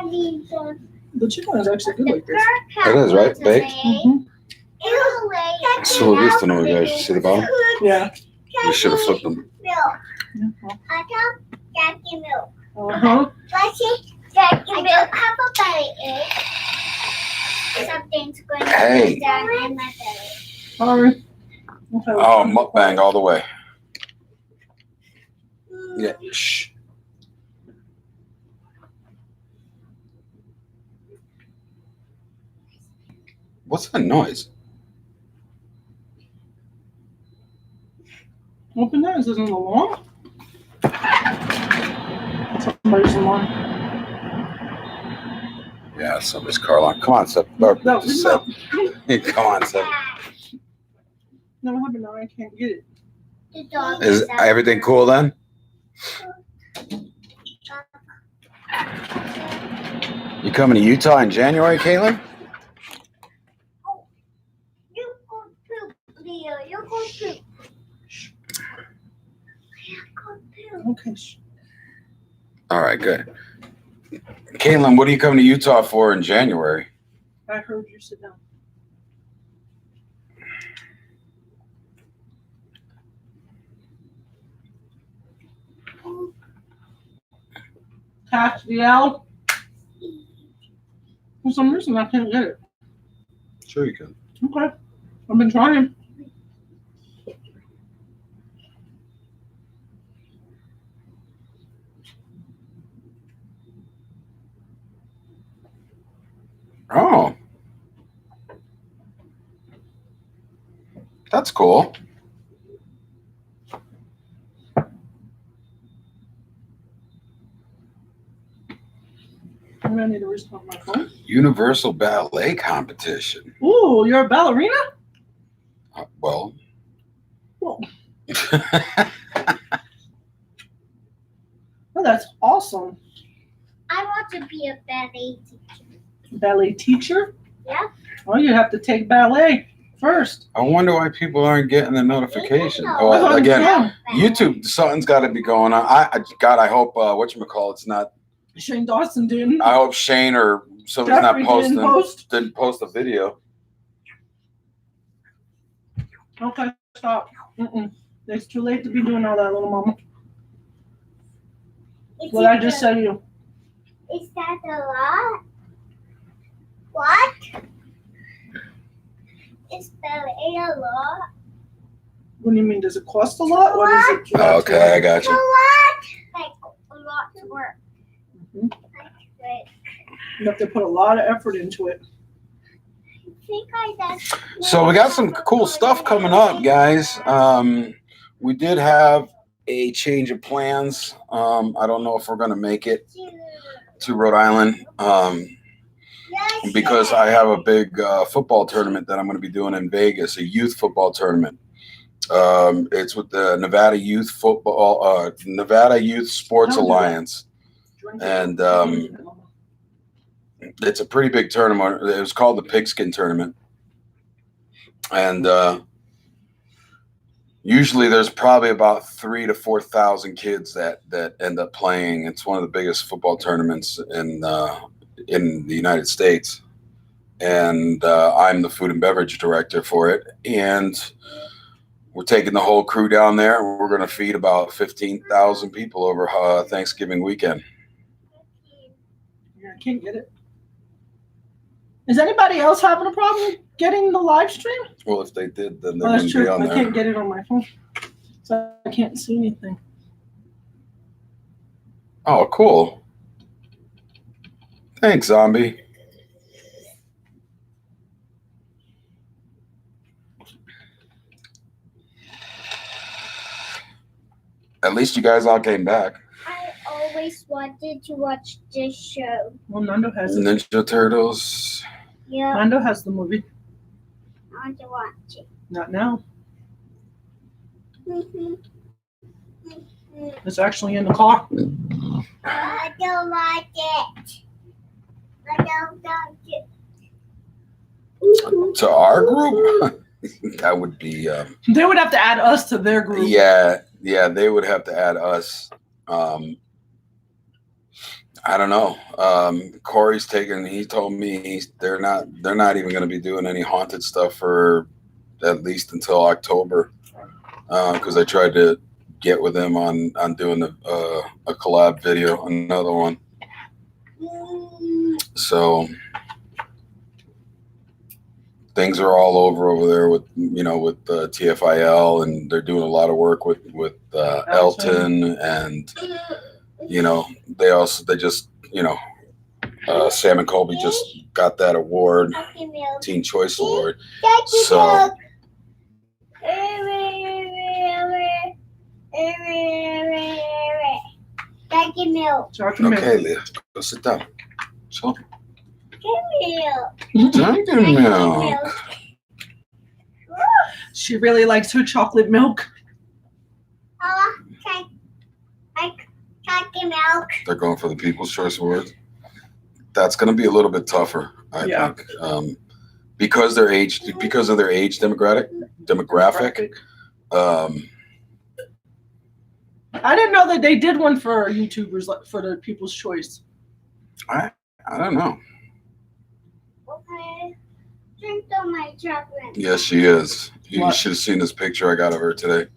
The chicken is actually good like this. It is, right? Baked? Mm-hmm. So we're used to know, guys. You see the bottom? Yeah. We should have flipped them. Uh-huh. Something's going to Hey. be down in my belly. Sorry. Okay. Oh, mukbang all the way. Yeah. Shh. What's that noise? Open that. Is this an alarm? Somebody's alarm. Yeah, somebody's car alarm. Come on, Seth. Come No, on, Seth. No, what happened now? I can't get it. The dog Is out everything cool then? You coming to Utah in January, Caitlin? You go poop, Leo. You go poop. Okay. All right, good. Caitlin, what are you coming to Utah for in January? I heard you sit down. Catch the L. For some reason, I can't get it. Sure you can. Okay. I've been trying. Oh. That's cool. Maybe I need to restart my phone. Universal Ballet Competition. Ooh, you're a ballerina? Well. Whoa. Oh, that's awesome. I want to be a ballet teacher. Ballet teacher? Yeah. Well, you have to take ballet first. I wonder why people aren't getting the notification. That's Oh, what I'm again, saying. YouTube, something's got to be going on. I hope whatchamacallit's not. Shane Dawson didn't. I hope Shane or somebody's Jeffrey not posting. didn't Didn't post a video. Okay, stop. Mm-mm. It's too late to be doing all that, little mama. What I just said to you. Is that a lot? What? Is ballet a lot? What do you mean? Does it cost a lot? What is it? Oh, okay, I got A you. lot? Like a lot to work. Mhm. Like, You have to put a lot of effort into it. I think I done. So we got some cool stuff coming up, guys. We did have a change of plans. I don't know if we're gonna make it to Rhode Island because I have a big football tournament that I'm going to be doing in Vegas, a youth football tournament. It's with the Nevada Youth Sports Alliance, and it's a pretty big tournament. It was called the Pigskin Tournament, and usually there's probably about 3,000 to 4,000 kids that end up playing. It's one of the biggest football tournaments in the United States, and I'm the food and beverage director for it. And we're taking the whole crew down there. We're going to feed about 15,000 people over Thanksgiving weekend. Yeah, I can't get it. Is anybody else having a problem getting the live stream? Well, if they did, then they Oh, that's wouldn't be true. on I there. can't get it on my phone, so I can't see anything. Oh, cool. Thanks, Zombie. At least you guys all came back. I always wanted to watch this show. Well, Nando has it. Ninja Turtles. Yeah, Nando has the movie. I want to watch it. Not now. It's actually in the car. I don't like it. I don't like it. To our group? That would be... They would have to add us to their group. Yeah, they would have to add us. I don't know. Corey's taking. He told me they're not even going to be doing any haunted stuff for at least until October. Because I tried to get with him on doing a collab video, another one. So things are all over there with TFIL, and they're doing a lot of work with Elton, and they just Sam and Colby just got that award, Teen Choice Award. So Doggy milk. Chocolate milk. okay, Leah, go sit down. So Milk. doggy milk. She really likes her chocolate milk. Doggy milk. They're going for the People's Choice Award. That's going to be a little bit tougher, I think, because of their age demographic. I didn't know that they did one for YouTubers, like for the People's Choice. I don't know. Okay. Drink all my chocolate. Yes, she is. You What? should have seen this picture I got of her today,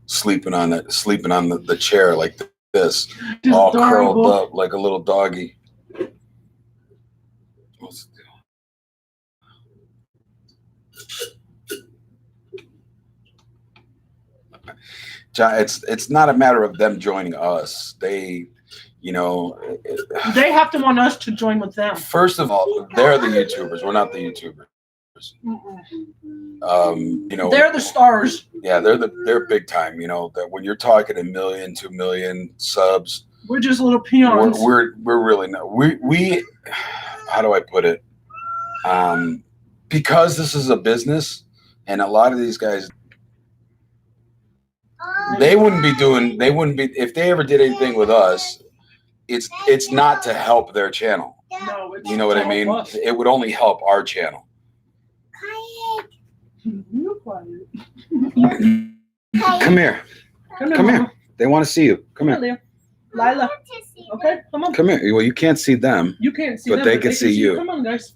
sleeping on the chair like this, Just all adorable. curled up like a little doggy. What's the deal? John, it's not a matter of them joining us. They, They have to want us to join with them. first of all, they're the YouTubers. We're not the YouTubers. Mm-mm. They're the stars. Yeah, they're big time. That when you're talking 1 million, 2 million subs, We're just little peons. we're really not. We how do I put it? Because this is a business, and a lot of these guys, they wouldn't be if they ever did anything with us. It's not to help their channel. No, it's You know what I all mean? us. It would only help our channel. You're quiet. Come here. Come here. Come here. Mama. They want to see you. Come Come here. here, Lila. Okay, come on. Come here. Well, you can't see them. You can't see But them, they can see you. Come on, guys.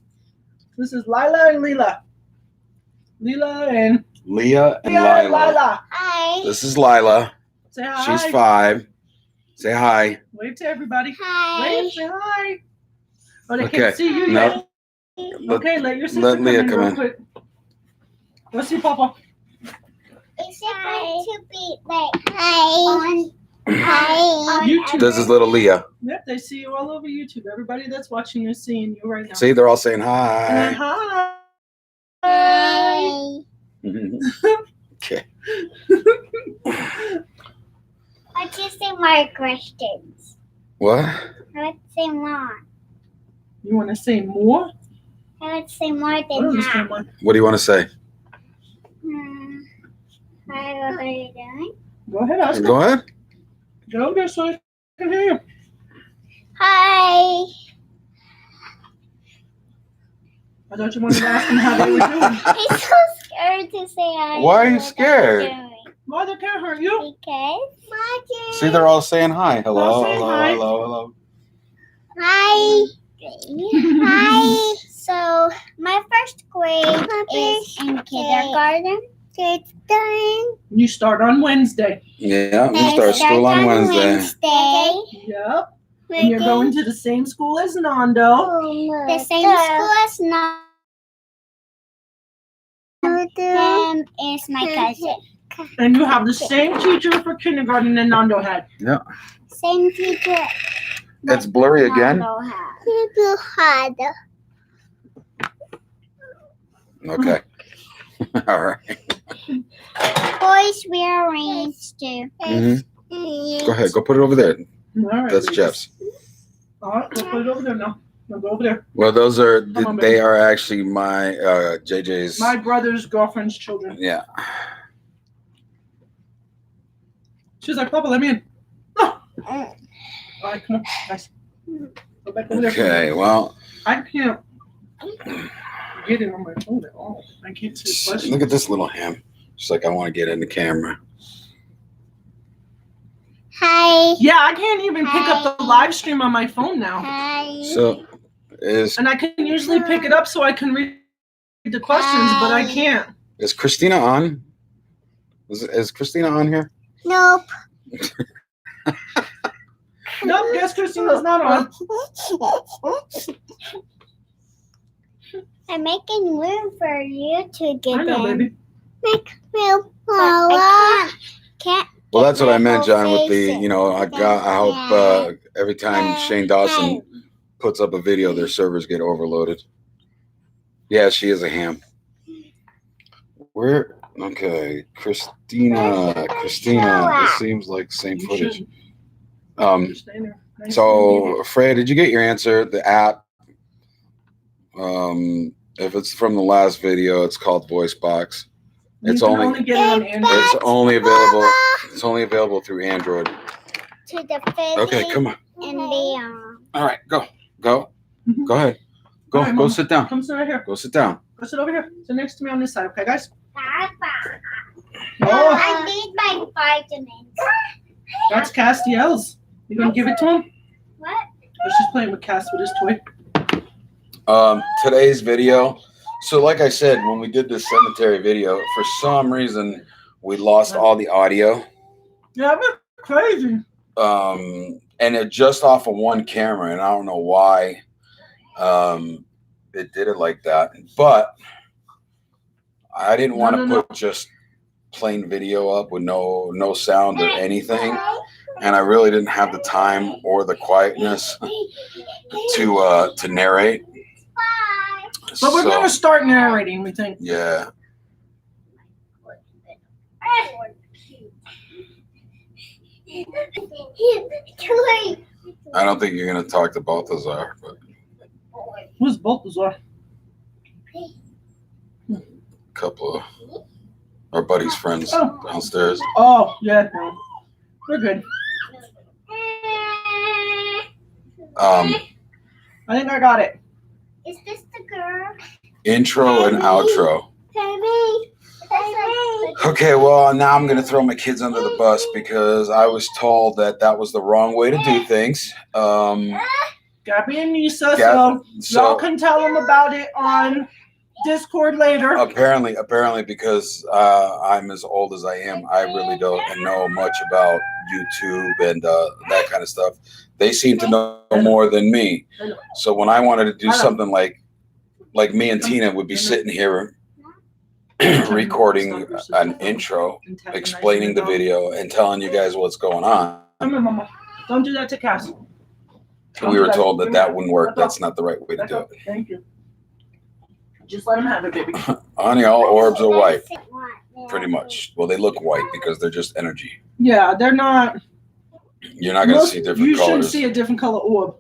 This is Lila and Lila. Lila and Leah and Lila. Lila. Hi. This is Lila. Say hi. She's 5. Say hi. Wave to everybody. Hi. Wave. Say hi. Oh, they Okay. can't see you No. yet. Okay, let your sister let come Leah in come real in. quick. Let's see, Papa. Is it going to be like on YouTube. This is little Leah. Yep, they see you all over YouTube. Everybody that's watching is seeing you right now. See, they're all saying And hi. hi. Hi. Okay. I just say more questions. What? I would say more. You want to say more? I would say more I don't than understand that. why. What do you want to say? Hi, what are you doing? Go ahead, Oscar. Go ahead. Go there so I can hear you. Hi. I thought you wanted to ask them how they were doing. He's so scared to say hi. Why are you What scared? doing? Why they can't hurt you? Because. See, they're all saying hi. Hello, All saying hello, hi. hello. Hi. Hi. So my first grade is in kindergarten. It's done. You start on Wednesday. Yeah, we start school on Wednesday. Yep. And you're going to the same school as Nando. The same school as Him is my cousin. And you have the same teacher for kindergarten that Nando had. Same teacher. It's blurry again. Nando had. Okay. All right. Boys, we arranged to. Mhm. Go ahead. Go put it over there. All right. That's ladies. Jeff's. All right, go put it over there now. Now go over there. Well, those are Come on, they baby. are actually my JJ's. My brother's girlfriend's children. Yeah. She's like, Papa, let me in. Oh. All right, come on, guys. Go back over there. Okay. Well, I can't get it on my phone at all. I can't see the question. look at this little ham. She's like, I want to get in the camera. Hi. Yeah, I can't even pick up the live stream on my phone now. Hi. So And I can usually pick it up so I can read the questions, but I can't. is Christina on? Is Christina on here? Nope. Nope, guess Christina's not on. I'm making room for you to get I know, in. baby. Make room. I can't. Well, that's what I meant, Get my John, with the, face you know, I hope every time Shane Dawson puts up a video, their servers get overloaded. Yeah, she is a ham. Okay, Christina, it seems like same You footage. should. Stay there. Nice So Freya, did you get your answer? The app, if it's from the last video, it's called VoiceBox. You It's can only get it on Android. it's only available. It's only available through Android. To the face. Okay, come on. And the All right, go Mhm. ahead, All right, go Mama. sit down. Come sit right here. Go sit down. Go sit over here. Sit next to me on this side, okay, guys? Papa. Oh, I need my vitamins. that's Castiel's. You gonna give it to him? What? Or she's playing with Cass with his toy. Today's video. So, like I said, when we did this cemetery video, for some reason we lost all the audio. Yeah, that's crazy. And it just off of one camera, and I don't know why it did it like that. But I didn't want to put just plain video up with no sound or anything, and I really didn't have the time or the quietness to narrate. But we're So, gonna start narrating, we think. yeah. I don't think you're gonna talk to Balthazar, but Who's Balthazar? a couple of our buddy's friends downstairs. Oh, yeah, no. We're good. I think I got it. Is this the girl? Intro and outro. Baby. Okay, well, now I'm going to throw my kids under the bus because I was told that was the wrong way to do things. Gabby and Nisa, so y'all can tell them about it on Discord later. Apparently, because I'm as old as I am, I really don't know much about YouTube and that kind of stuff. They seem to know more than me. So when I wanted to do something like me and Tina would be sitting here recording an intro, explaining the video, and telling you guys what's going on. Come here, Mama. Don't do that to Cass. We were told that wouldn't work. That's not the right way to do it. Thank you. Just let him have it, baby. Honey, all orbs are white, pretty much. Well, they look white because they're just energy. Yeah, they're not. You're not going to see different You colors. shouldn't see a different color orb.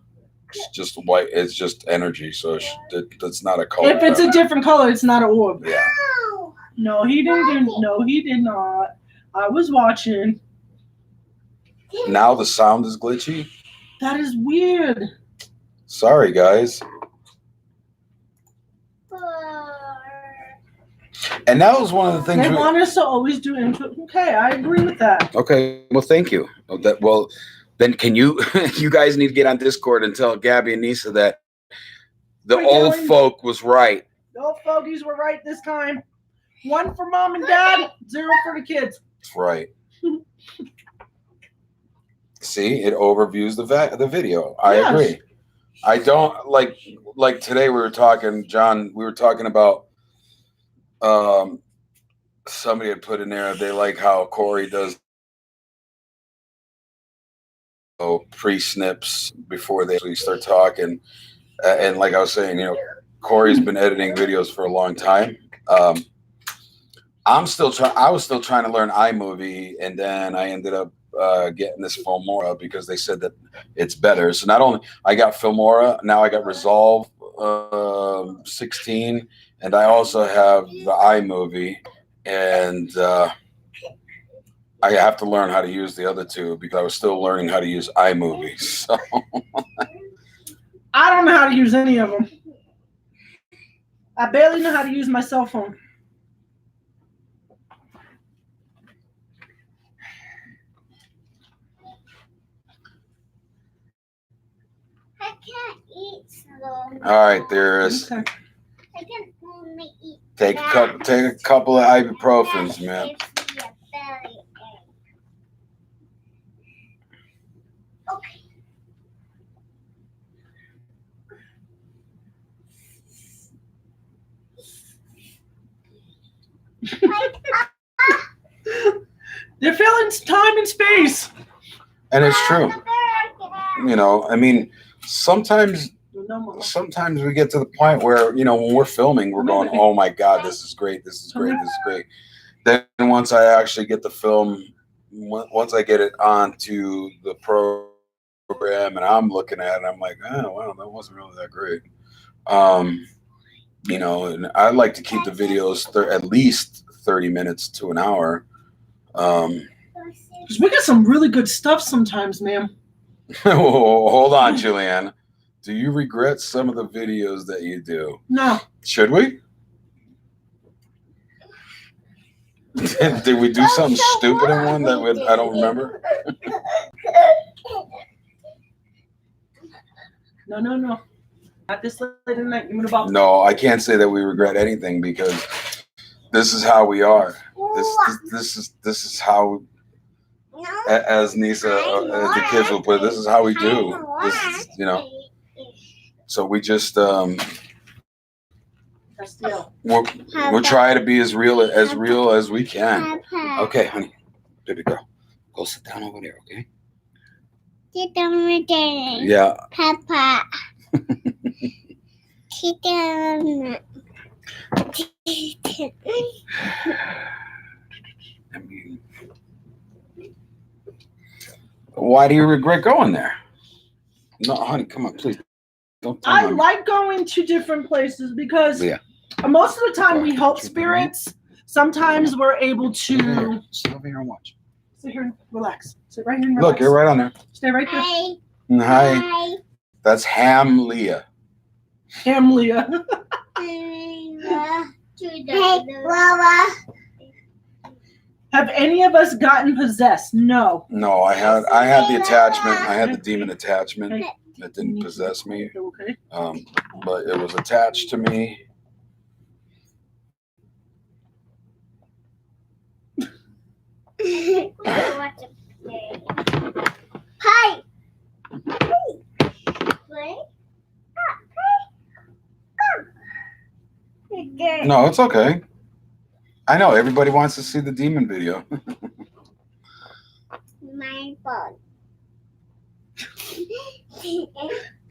It's just white. It's just energy. So that's not a color. If it's a different color, it's not an orb. Yeah. No, he didn't. No, he did not. I was watching. Now the sound is glitchy. That is weird. Sorry, guys. And that was one of the things. They want us to always do intro. Okay, I agree with that. Okay, well, thank you. Then can you? You guys need to get on Discord and tell Gabby and Nisa that the old folk was right. The old fogies were right this time. 1 for mom and dad, 0 for the kids. That's right. See, it overviews the video. I agree. I don't like today we were talking, John, we were talking about somebody had put in there, they like how Corey does pre-snips before they actually start talking. And like I was saying, Corey's been editing videos for a long time. I was still trying to learn iMovie, and then I ended up getting this Filmora because they said that it's better. So not only I got Filmora, now I got Resolve 16, and I also have the iMovie, and I have to learn how to use the other two because I was still learning how to use iMovie. So I don't know how to use any of them. I barely know how to use my cell phone. All right, there's. Okay. I can only eat Take a couple of ibuprofens, man. Gives me a belly ache. Okay. They're filling time and space. And it's true. You know, I mean, sometimes No, Mama. sometimes we get to the point where, you know, when we're filming, we're going, oh my God, this is great. This is great. This is great. Then once I actually get the film, once I get it onto the program and I'm looking at it, I'm like, oh, wow, that wasn't really that great. You know, and I like to keep the videos at least 30 minutes to an hour. 'Cause we got some really good stuff sometimes, ma'am. Hold on, Julianne. Do you regret some of the videos that you do? No. Should we? Did we do something stupid in one that I don't remember? No. Not this late at night. You about No, I can't say that we regret anything because this is how we are. This is how, as Nisa, as the kids will put it, this is how we do. This is, you know. So we just we're trying to be as real as we can. Okay, honey, baby girl, go sit down over there, okay? Sit down over there. Yeah. Papa. Sit down. I mean, why do you regret going there? No, honey, come on, please. Don't tell I me. like going to different places because Yeah. most of the time we help spirits. Sometimes we're able to Sit over here and watch. sit here and relax. Sit right here and relax. Look, you're right on there. Stay right there. Hi. Hi. That's Ham Leah. Hamlia. Hey, Baba. Have any of us gotten possessed? No. No, I had the attachment. I had the demon attachment Okay. that didn't possess me. Okay. But it was attached to me. Hi. No, it's okay. I know everybody wants to see the demon video. My phone.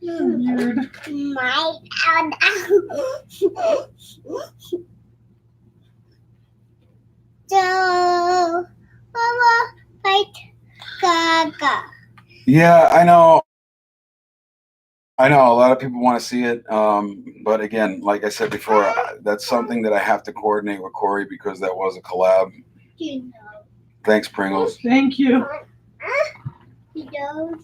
Weird. My so, Mama, fight Gaga. Yeah, I know. A lot of people want to see it, but again, like I said before, that's something that I have to coordinate with Corey because that was a collab. You know. Thanks, Pringles. Thank you. You know.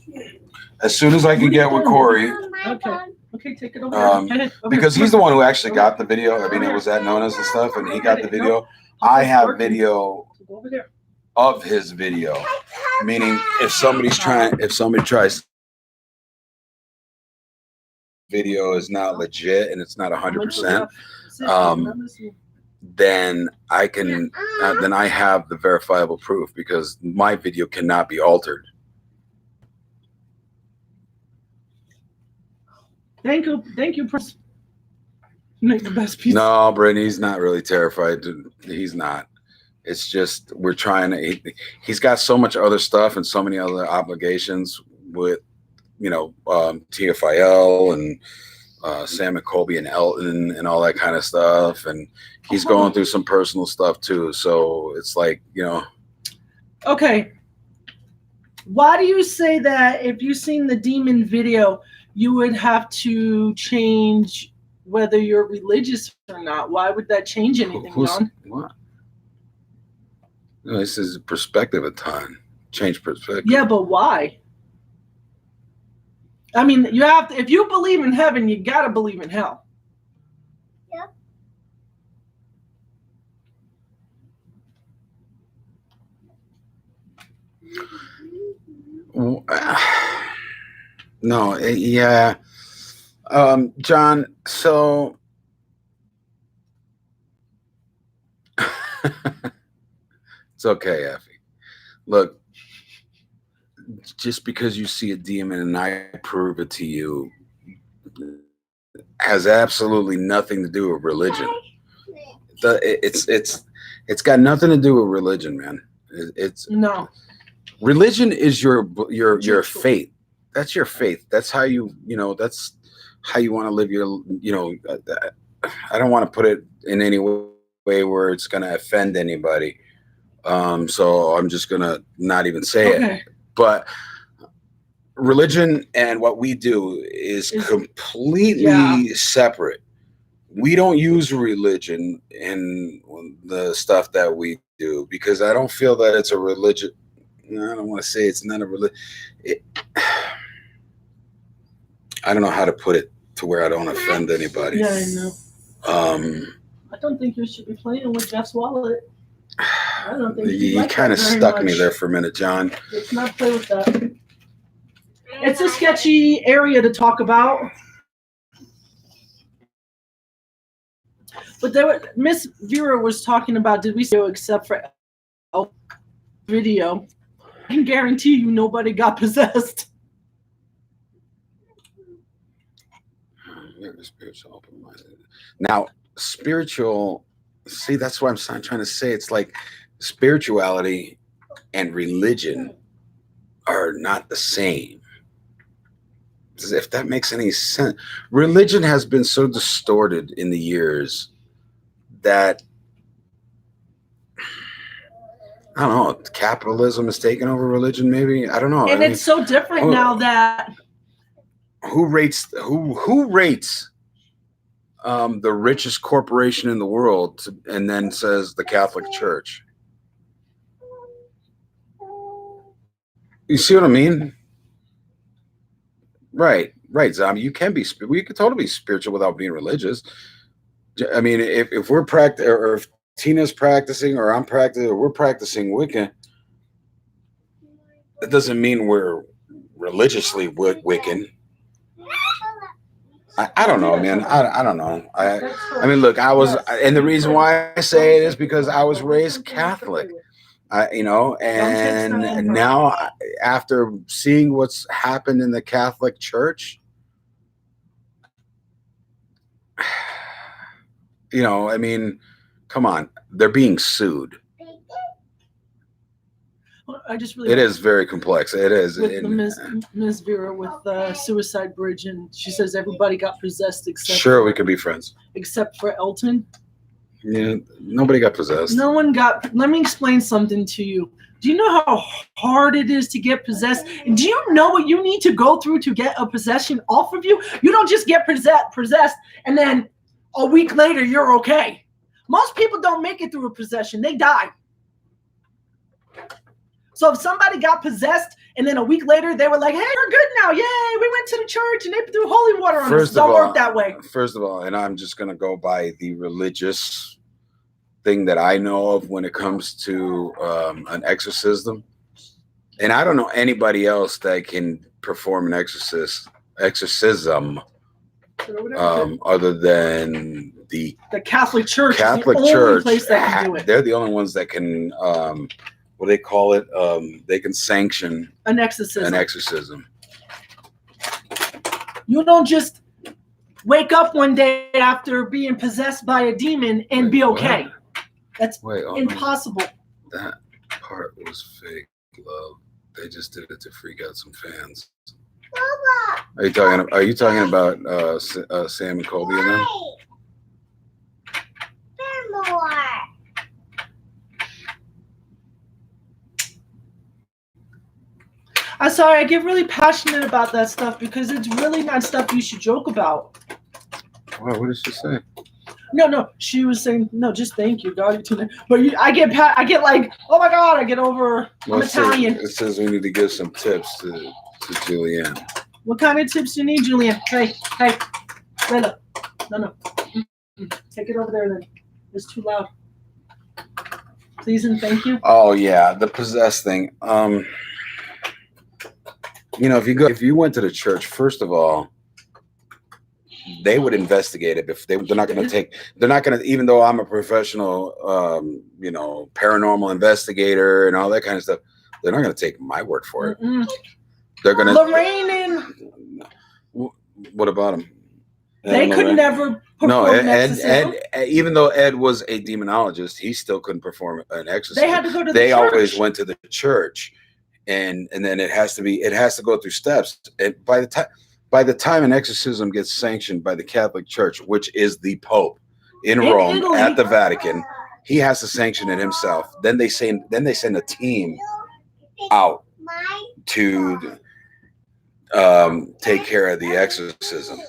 As soon as I can get with Corey, Okay. Okay, take it over. Head over because here. he's the one who actually got the video. I mean, it was at Nona's and stuff, and he got the video. I have video Go over there. of his video, meaning if somebody tries video is not legit and it's not 100%, then I can then I have the verifiable proof because my video cannot be altered. Thank you, Prince. Make the best piece. No, Brittany's not really terrified. He's not. It's just we're trying to. He's got so much other stuff and so many other obligations with, TFIL and Sam and Colby and Elton and all that kind of stuff, and he's going through some personal stuff too. So it's like, Okay. Why do you say that if you've seen the demon video, you would have to change whether you're religious or not? Why would that change anything, John? What? No, this is perspective at time. Change perspective. Yeah, but why? I mean, you have to, if you believe in heaven, you gotta believe in hell. Yep. No, yeah. John, so it's okay, Effie. Look, just because you see a demon and I prove it to you has absolutely nothing to do with religion. It's got nothing to do with religion, man. It's No. religion is your faith. That's your faith. That's how that's how you want to live your, I don't want to put it in any way where it's going to offend anybody. So I'm just going to not even say it. But religion and what we do is completely separate. We don't use religion in the stuff that we do because I don't feel that it's a religion. I don't want to say it's not a religion. I don't know how to put it to where I don't offend anybody. Yeah, I know. I don't think you should be playing with Jeff's wallet. I don't think you kind of stuck me there for a minute, John. Let's not play with that. It's a sketchy area to talk about. But Miss Vera was talking about, did we see except for video? I can guarantee you nobody got possessed. Now, spiritual, see, that's what I'm trying to say. It's like spirituality and religion are not the same. If that makes any sense. Religion has been so distorted in the years that, I don't know, capitalism has taken over religion, maybe. I don't know. And it's so different now that who rates the richest corporation in the world and then says the Catholic Church. You see what I mean? Right, Zombie. You can totally be spiritual without being religious. I mean, if we're or if Tina's practicing, or I'm practicing, or we're practicing Wiccan, that doesn't mean we're religiously Wiccan. I don't know, man. I don't know. I mean, look, and the reason why I say it is because I was raised Catholic. And now after seeing what's happened in the Catholic Church, I mean, come on, they're being sued. It is very complex. It is. With Ms. Vera with Suicide Bridge, and she says everybody got possessed except. Sure, we could be friends. Except for Elton. Yeah, nobody got possessed. No one got. Let me explain something to you. Do you know how hard it is to get possessed? And do you know what you need to go through to get a possession off of you? You don't just get possessed and then a week later you're okay. Most people don't make it through a possession. They die. So if somebody got possessed and then a week later they were like, hey, we're good now. Yay, we went to the church and they threw holy water on us. It don't work that way. First of all, and I'm just going to go by the religious thing that I know of when it comes to an exorcism. And I don't know anybody else that can perform an exorcism other than the Catholic Church. Catholic is the Church. Only place that can do it. They're the only ones that can, what do they call it? They can sanction an exorcism. You don't just wake up one day after being possessed by a demon and be okay. What? That's impossible. That part was fake, love. They just did it to freak out some fans. Mama, Are you talking about Sam and Colby and them? More. I'm sorry, I get really passionate about that stuff because it's really not stuff you should joke about. Wow, what did she say? No, she was saying, no, just thank you, God. But I get like, oh my God, I get over. I'm Italian. It says we need to give some tips to Julianne. What kind of tips do you need, Julianne? Hey, Layla. No. Take it over there then. It's too loud. Please and thank you. Oh yeah, the possessed thing. If you went to the church, first of all, they would investigate it. If they're not going to take, they're not going to, even though I'm a professional, paranormal investigator and all that kind of stuff, they're not going to take my word for it. They're going to. Lorraine and. What about them? They could never perform no, an exorcism. Ed, even though Ed was a demonologist, he still couldn't perform an exorcism. They had to go to the They church. always went to the church, and then it has to go through steps. And by the time an exorcism gets sanctioned by the Catholic Church, which is the Pope in Rome Italy. at the Vatican, he has to sanction it himself. Then they send a team out to take care of the exorcism.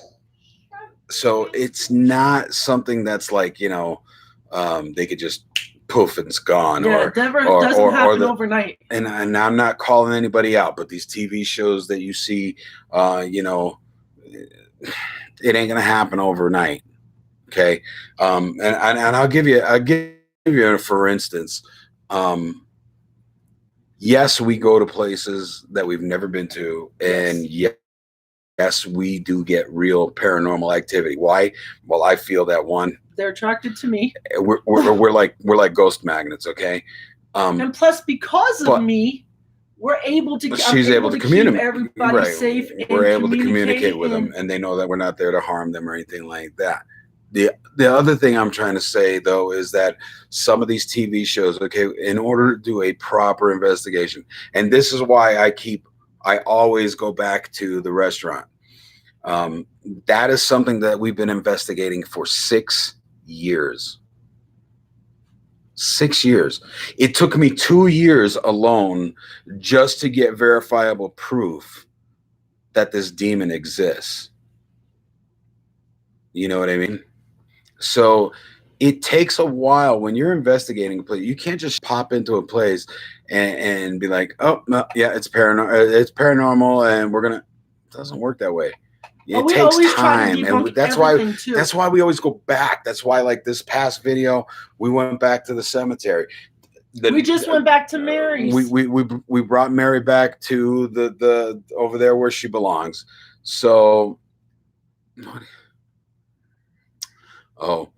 So it's not something that's like, they could just poof and it's gone. Yeah, it never doesn't happen overnight. And I'm not calling anybody out, but these TV shows that you see, it ain't gonna happen overnight. Okay. And I'll give you a for instance. Yes, we go to places that we've never been to, and yes, we do get real paranormal activity. Why? Well, I feel that one, they're attracted to me. We're like ghost magnets, okay? And plus, because of me, we're able to. She's able to communicate. Keep everybody right. safe. We're able to communicate with them, and they know that we're not there to harm them or anything like that. The other thing I'm trying to say though is that some of these TV shows, okay, in order to do a proper investigation, and this is why I always go back to the restaurant. That is something that we've been investigating for 6 years. 6 years. It took me 2 years alone just to get verifiable proof that this demon exists. You know what I mean? So it takes a while when you're investigating a place. You can't just pop into a place and be like, oh, no, yeah, it's paranormal, and we're gonna. It doesn't work that way. It takes time, and that's why we always go back. That's why, like this past video, we went back to the cemetery. We just went back to Mary's. We brought Mary back to the over there where she belongs. So. Oh,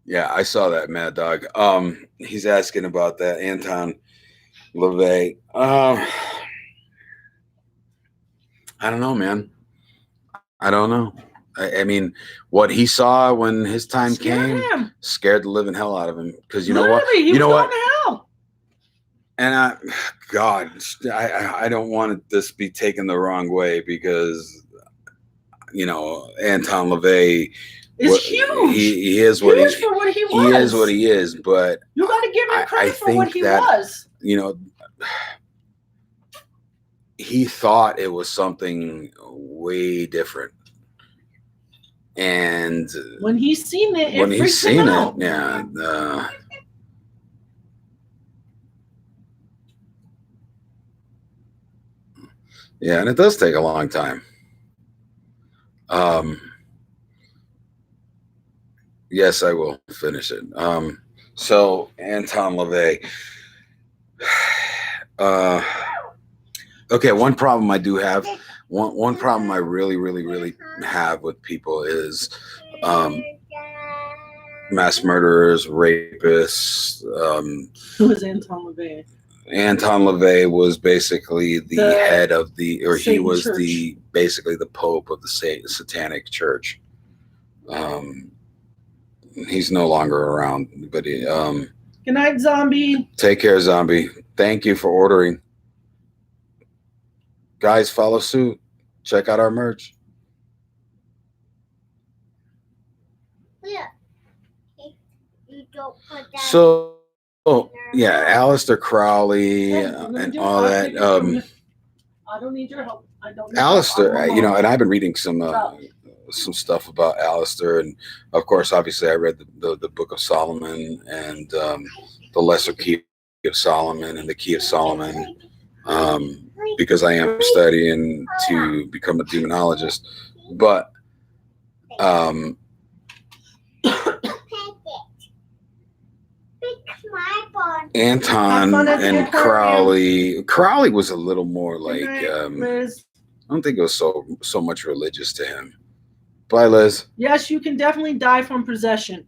yeah, I saw that, Mad Dog. He's asking about that, Anton LaVey. I don't know, man. I don't know. I mean, what he saw when his time came scared the living hell out of him. Because you know what? You know what? And I don't want this to be taken the wrong way because, Anton LaVey. It's huge. He is what huge for what he was. He is what he is, but you got to give him credit for what he was. He thought it was something way different, and when he's seen it, yeah. Yeah, and it does take a long time. Yes, I will finish it. So Anton LaVey. Okay, one problem I do have. One problem I really, really, really have with people is mass murderers, rapists. Who is Anton LaVey? Anton LaVey was basically the head of he was Church. basically the Pope of the Satanic Church. He's no longer around, but he, good night, Zombie. Take care, Zombie. Thank you for ordering. Guys, follow suit. Check out our merch. Yeah. You don't put that. So, yeah, Aleister Crowley and all that. I don't need your help. I don't. Aleister, and I've been reading some stuff about Aleister, and of course, obviously, I read the Book of Solomon and the Lesser Key of Solomon and the Key of Solomon, because I am studying to become a demonologist. But Anton and Crowley was a little more like I don't think it was so much religious to him. Bye, Liz. Yes, you can definitely die from possession.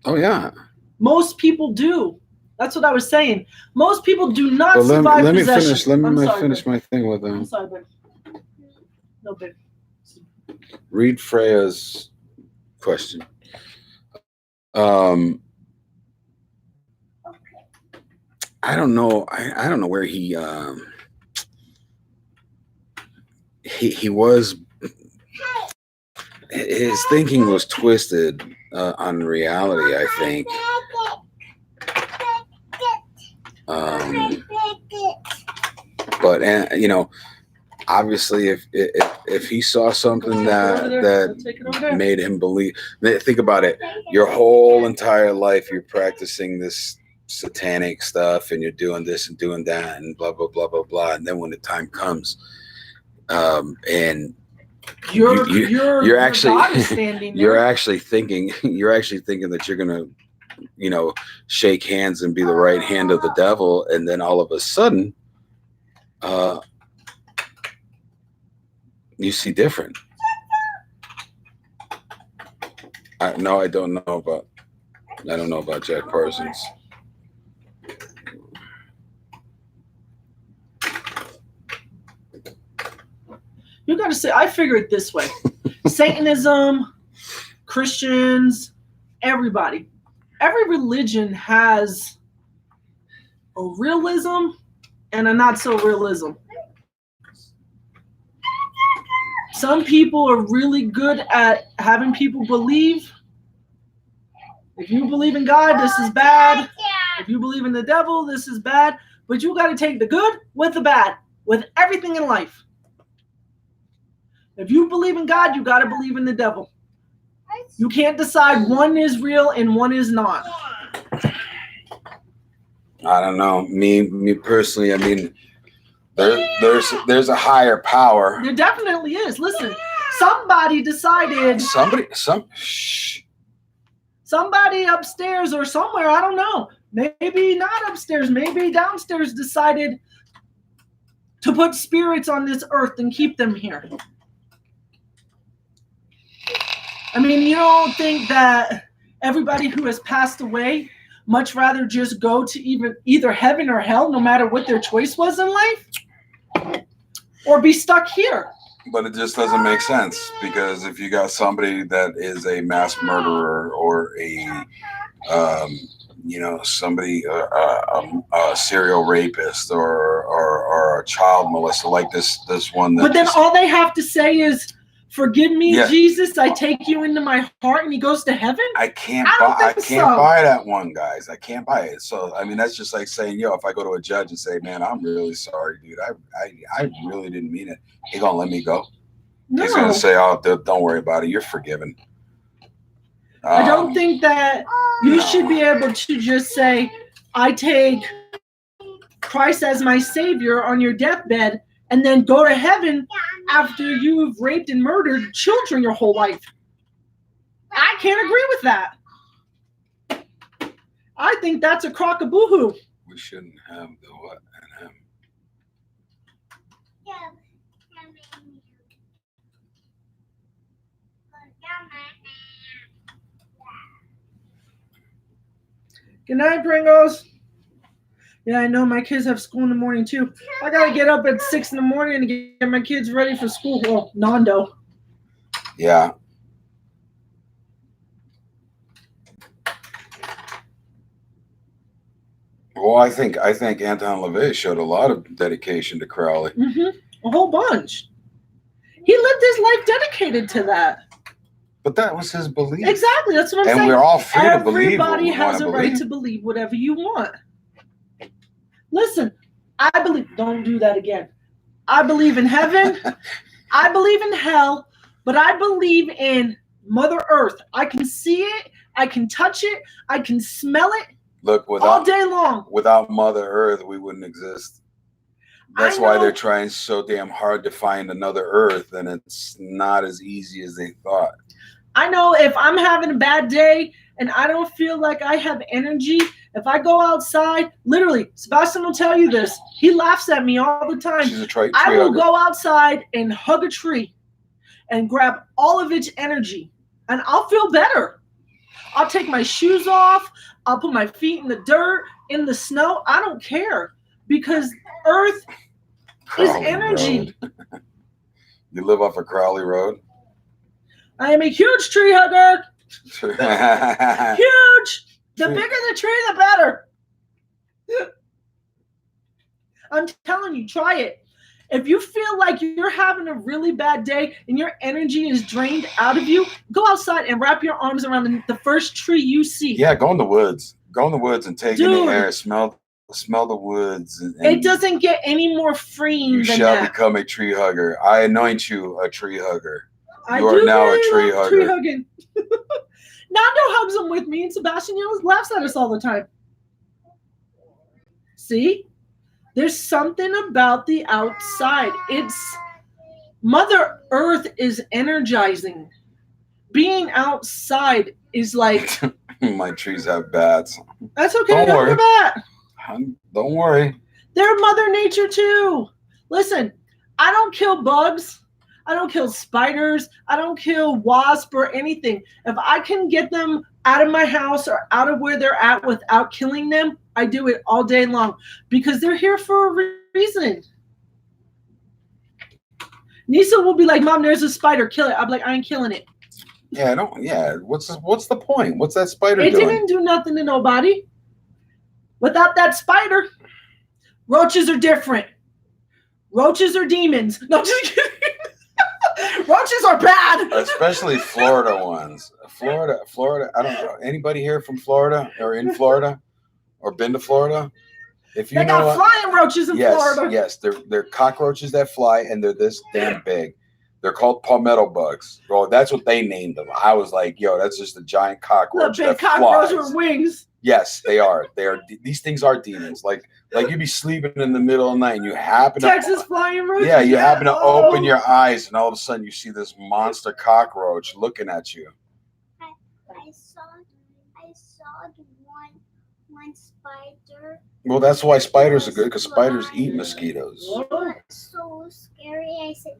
Oh yeah. Most people do. That's what I was saying. Most people do not But survive let me possession. finish. Let I'm me sorry, finish babe. my thing with I'm sorry, babe. No, babe. Read Freya's question. I don't know. I don't know where he was. His thinking was twisted on reality, I think. But you know, obviously, if he saw something that made him believe, think about it. Your whole entire life, you're practicing this satanic stuff, and you're doing this and doing that, and blah blah blah blah blah. And then when the time comes, and you're actually you're actually thinking that you're gonna, you know, shake hands and be the right hand of the devil, and then all of a sudden, you see different. I don't know about Jack Parsons. You got to say, I figure it this way. Satanism, Christians, everybody. Every religion has a realism and a not so realism. Some people are really good at having people believe. If you believe in God, this is bad. If you believe in the devil, this is bad. But you got to take the good with the bad, with everything in life. If you believe in God, you got to believe in the devil. You can't decide one is real and one is not. I don't know. Me personally, I mean, there's a higher power. There definitely is. Listen, somebody decided. Somebody upstairs or somewhere, I don't know. Maybe not upstairs, maybe downstairs decided to put spirits on this earth and keep them here. I mean, you don't think that everybody who has passed away much rather just go to either heaven or hell, no matter what their choice was in life, or be stuck here? But it just doesn't make sense, because if you got somebody that is a mass murderer or a, you know, somebody, a serial rapist or a child molester like this one. But then all they have to say is, "Forgive me, yeah. Jesus, I take you into my heart," and he goes to heaven? I can't buy that one, guys. I can't buy it. So, I mean, that's just like saying, yo, if I go to a judge and say, man, I'm really sorry, dude. I really didn't mean it. He gonna let me go? No. He's gonna say, oh, don't worry about it. You're forgiven. I don't think that you should be able to just say, I take Christ as my savior on your deathbed, and then go to heaven after you've raped and murdered children your whole life. I can't agree with that. I think that's a crock of boo-hoo. We shouldn't have the what and him. Good night, Pringles. Yeah, I know my kids have school in the morning too. I gotta get up at 6 in the morning to get my kids ready for school. Well, Nando. Yeah. Well, I think Anton LaVey showed a lot of dedication to Crowley. Mm-hmm. A whole bunch. He lived his life dedicated to that. But that was his belief. Exactly, that's what I'm saying. And we're all free to believe what Everybody we has want a to right believe. to believe whatever you want. Listen, I believe. Don't do that again. I believe in heaven. I believe in hell. But I believe in Mother Earth. I can see it. I can touch it. I can smell it. Look, all day long. Without Mother Earth, we wouldn't exist. That's why they're trying so damn hard to find another Earth, and it's not as easy as they thought. I know if I'm having a bad day and I don't feel like I have energy, if I go outside, literally, Sebastian will tell you this. He laughs at me all the time. She's a tree I will hugger. go outside and hug a tree. and grab all of its energy, and I'll feel better. I'll take my shoes off. I'll put my feet in the dirt, in the snow. I don't care, because Earth is Crowley energy. Road. You live off of Crowley Road? I am a huge tree hugger. Huge. The bigger the tree, the better. I'm telling you, try it. If you feel like you're having a really bad day and your energy is drained out of you, go outside and wrap your arms around the first tree you see. Yeah, go in the woods. Go in the woods and take in the air. Smell the woods. And it doesn't get any more freeing you than shall that. become a tree hugger. I anoint you a tree hugger. I You are do now a really tree love hugger. tree hugging. Nando hugs them with me, and Sebastian laughs at us all the time. See? There's something about the outside. Mother Earth is energizing. Being outside is like... My trees have bats. That's okay. Don't worry. Have that. Don't worry. They're Mother Nature too. Listen, I don't kill bugs. I don't kill spiders. I don't kill wasps or anything. If I can get them out of my house or out of where they're at without killing them, I do it all day long, because they're here for a reason. Nisa will be like, Mom, there's a spider. Kill it. I'm like, I ain't killing it. Yeah, I don't. Yeah, what's the point? What's that spider It doing? didn't do nothing to nobody. Without that spider, roaches are different. Roaches are demons. No, just kidding. Roaches are bad. Especially Florida ones. Florida. I don't know. Anybody here from Florida or in Florida or been to Florida? If you They know got flying roaches in Florida. Yes, they're cockroaches that fly, and they're this damn big. They're called palmetto bugs. Well, that's what they named them. I was like, yo, that's just a giant The cockroach big that cockroach flies. with wings. Yes, they are. They are. These things are demons. Like you'd be sleeping in the middle of the night, and you happen Texas to flying roaches. yeah, you happen to Oh. open your eyes, and all of a sudden you see this monster cockroach looking at you. I saw one spider. Well, that's why spiders are good, because spiders eat mosquitoes. Oh. It was so scary. I said,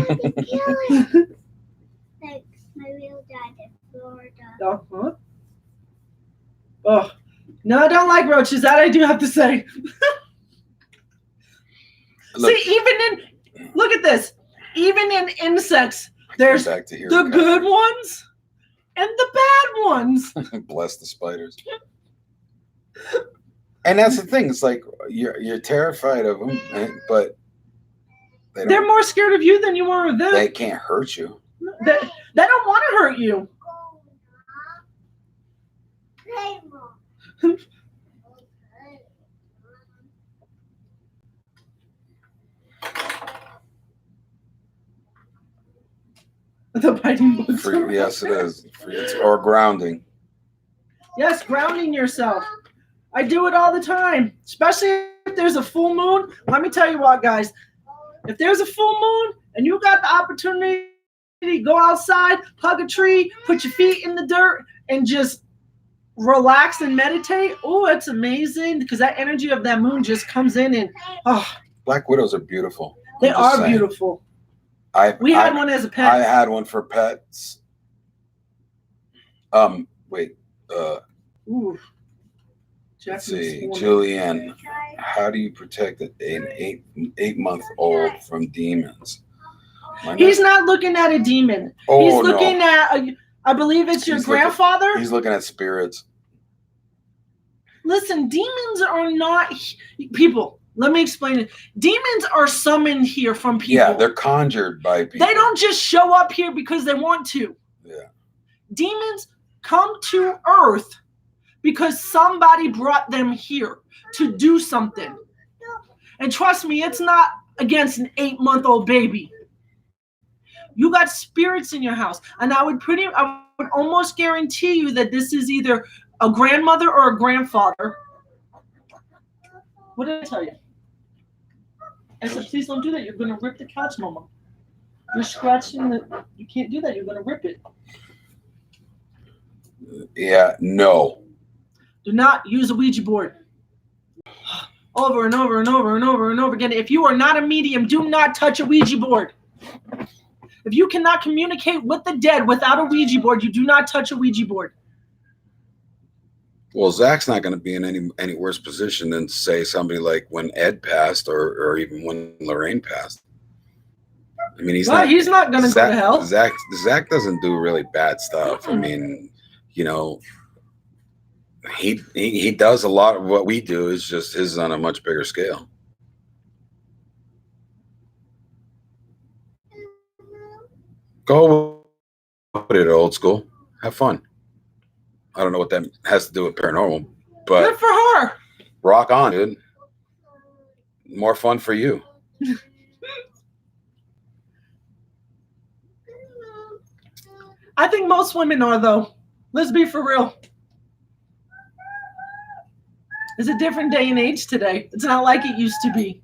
Daddy, kill it. Like my real dad in Florida. Uh-huh. Oh, no, I don't like roaches. That I do have to say. Look, See, look at this. Even in insects, there's back to here. the good ones and the bad ones. Bless the spiders. And that's the thing. It's like you're terrified of them, but They're more scared of you than you are of them. they can't hurt you. They don't want to hurt you. The biting bugs. Yes, it is. Or grounding. Yes, grounding yourself. I do it all the time, especially if there's a full moon. Let me tell you what, guys. If there's a full moon and you got the opportunity to go outside, hug a tree, put your feet in the dirt, and just relax and meditate, oh, it's amazing, because that energy of that moon just comes in and, oh, Black widows are beautiful. they I'm just are saying. beautiful. We had one as a pet. I had one for pets. Wait. Ooh. Let's Japanese see, woman. Julianne. How do you protect an 8-month-old from demons? He's not looking at a demon. Oh, He's no. looking at, I believe it's your He's looking- grandfather. He's looking at spirits. Listen, demons are not people. Let me explain it. Demons are summoned here from people. Yeah, they're conjured by people. They don't just show up here because they want to. Yeah. Demons come to Earth because somebody brought them here to do something. And trust me, it's not against an 8-month-old baby. You got spirits in your house. And I would almost guarantee you that this is either a grandmother or a grandfather. What did I tell you? I said, please don't do that. You're going to rip the couch, Mama. You're scratching the... You can't do that. You're going to rip it. Yeah, no. Do not use a Ouija board. Over and over and over and over and over again. If you are not a medium, do not touch a Ouija board. If you cannot communicate with the dead without a Ouija board, you do not touch a Ouija board. Well, Zach's not going to be in any worse position than, say, somebody like when Ed passed or even when Lorraine passed. I mean, he's not going to go to hell. Zach doesn't do really bad stuff. I mean, you know, he does a lot of what we do. Is just his on a much bigger scale. Go with it, old school. Have fun. I don't know what that has to do with paranormal, but good for her. Rock on, dude. More fun for you. I think most women are, though. Let's be for real. It's a different day and age today. It's not like it used to be.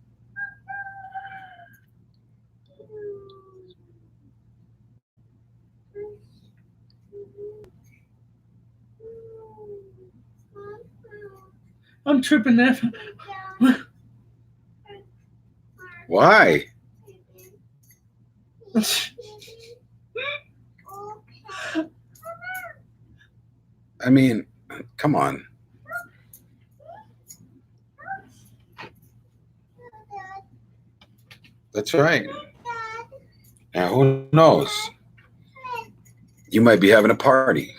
I'm tripping there. Why? I mean, come on. That's right. And who knows? You might be having a party.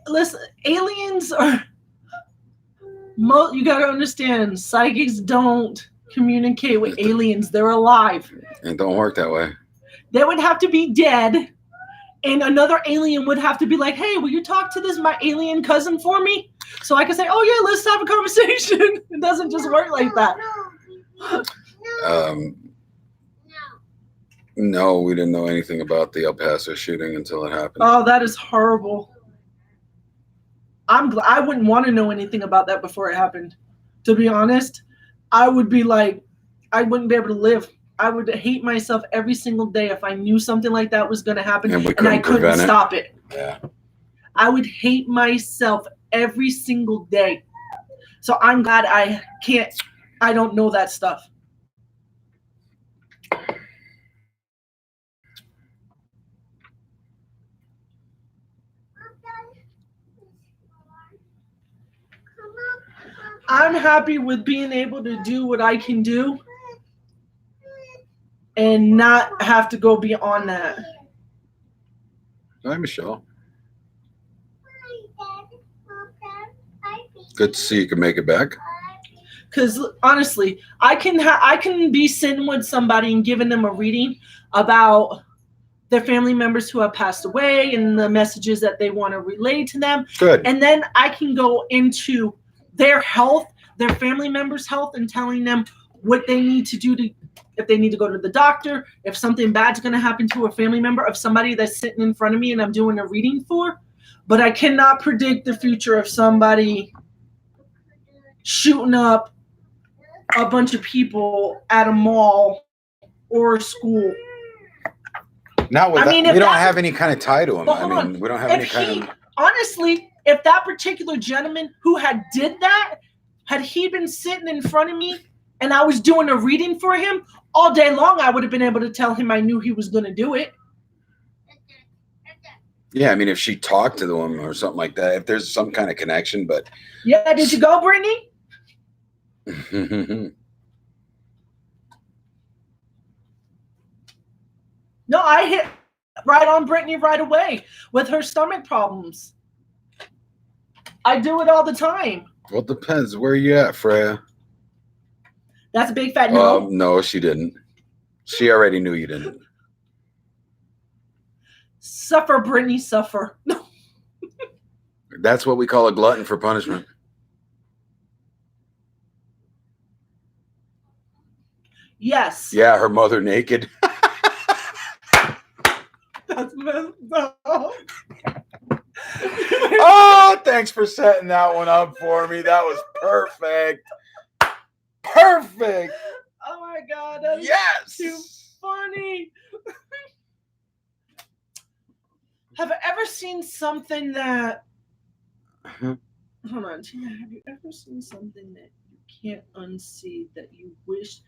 Listen, aliens are. You gotta understand, psychics don't communicate with aliens. They're alive. It don't work that way. They would have to be dead, and another alien would have to be like, "Hey, will you talk to my alien cousin for me?" So I can say, "Oh yeah, let's have a conversation." It doesn't just work like that. No, we didn't know anything about the El Paso shooting until it happened. Oh, that is horrible. I wouldn't want to know anything about that before it happened. To be honest, I would be like, I wouldn't be able to live. I would hate myself every single day if I knew something like that was going to happen and I couldn't stop it. Yeah. I would hate myself every single day. So I'm glad I don't know that stuff. I'm happy with being able to do what I can do and not have to go beyond that. Hi, Michelle. Good to see you can make it back. Because honestly, I can be sitting with somebody and giving them a reading about their family members who have passed away and the messages that they want to relay to them. Good. And then I can go into their health, their family members' health, and telling them what they need to do if they need to go to the doctor, if something bad's going to happen to a family member of somebody that's sitting in front of me and I'm doing a reading for. But I cannot predict the future of somebody shooting up a bunch of people at a mall or a school. Not with we don't have any kind of tie to him. I mean, we don't have any kind of. Honestly, if that particular gentleman who did that, had he been sitting in front of me and I was doing a reading for him all day long, I would have been able to tell him I knew he was going to do it. Yeah, I mean, if she talked to them or something like that, if there's some kind of connection, but. Yeah, did you go, Brittany? No, I hit right on Brittany right away with her stomach problems. I do it all the time. Well, it depends. Where are you at, Freya? That's a big fat no. No, she didn't. She already knew you didn't. Suffer, Brittany, suffer. That's what we call a glutton for punishment. Yes. Yeah, her mother naked. That's messed up. Oh, thanks for setting that one up for me. That was perfect. Perfect. Oh my God. That's too funny. Have I ever seen something that... Hold on, Tina. Have you ever seen something that you can't unsee that you wish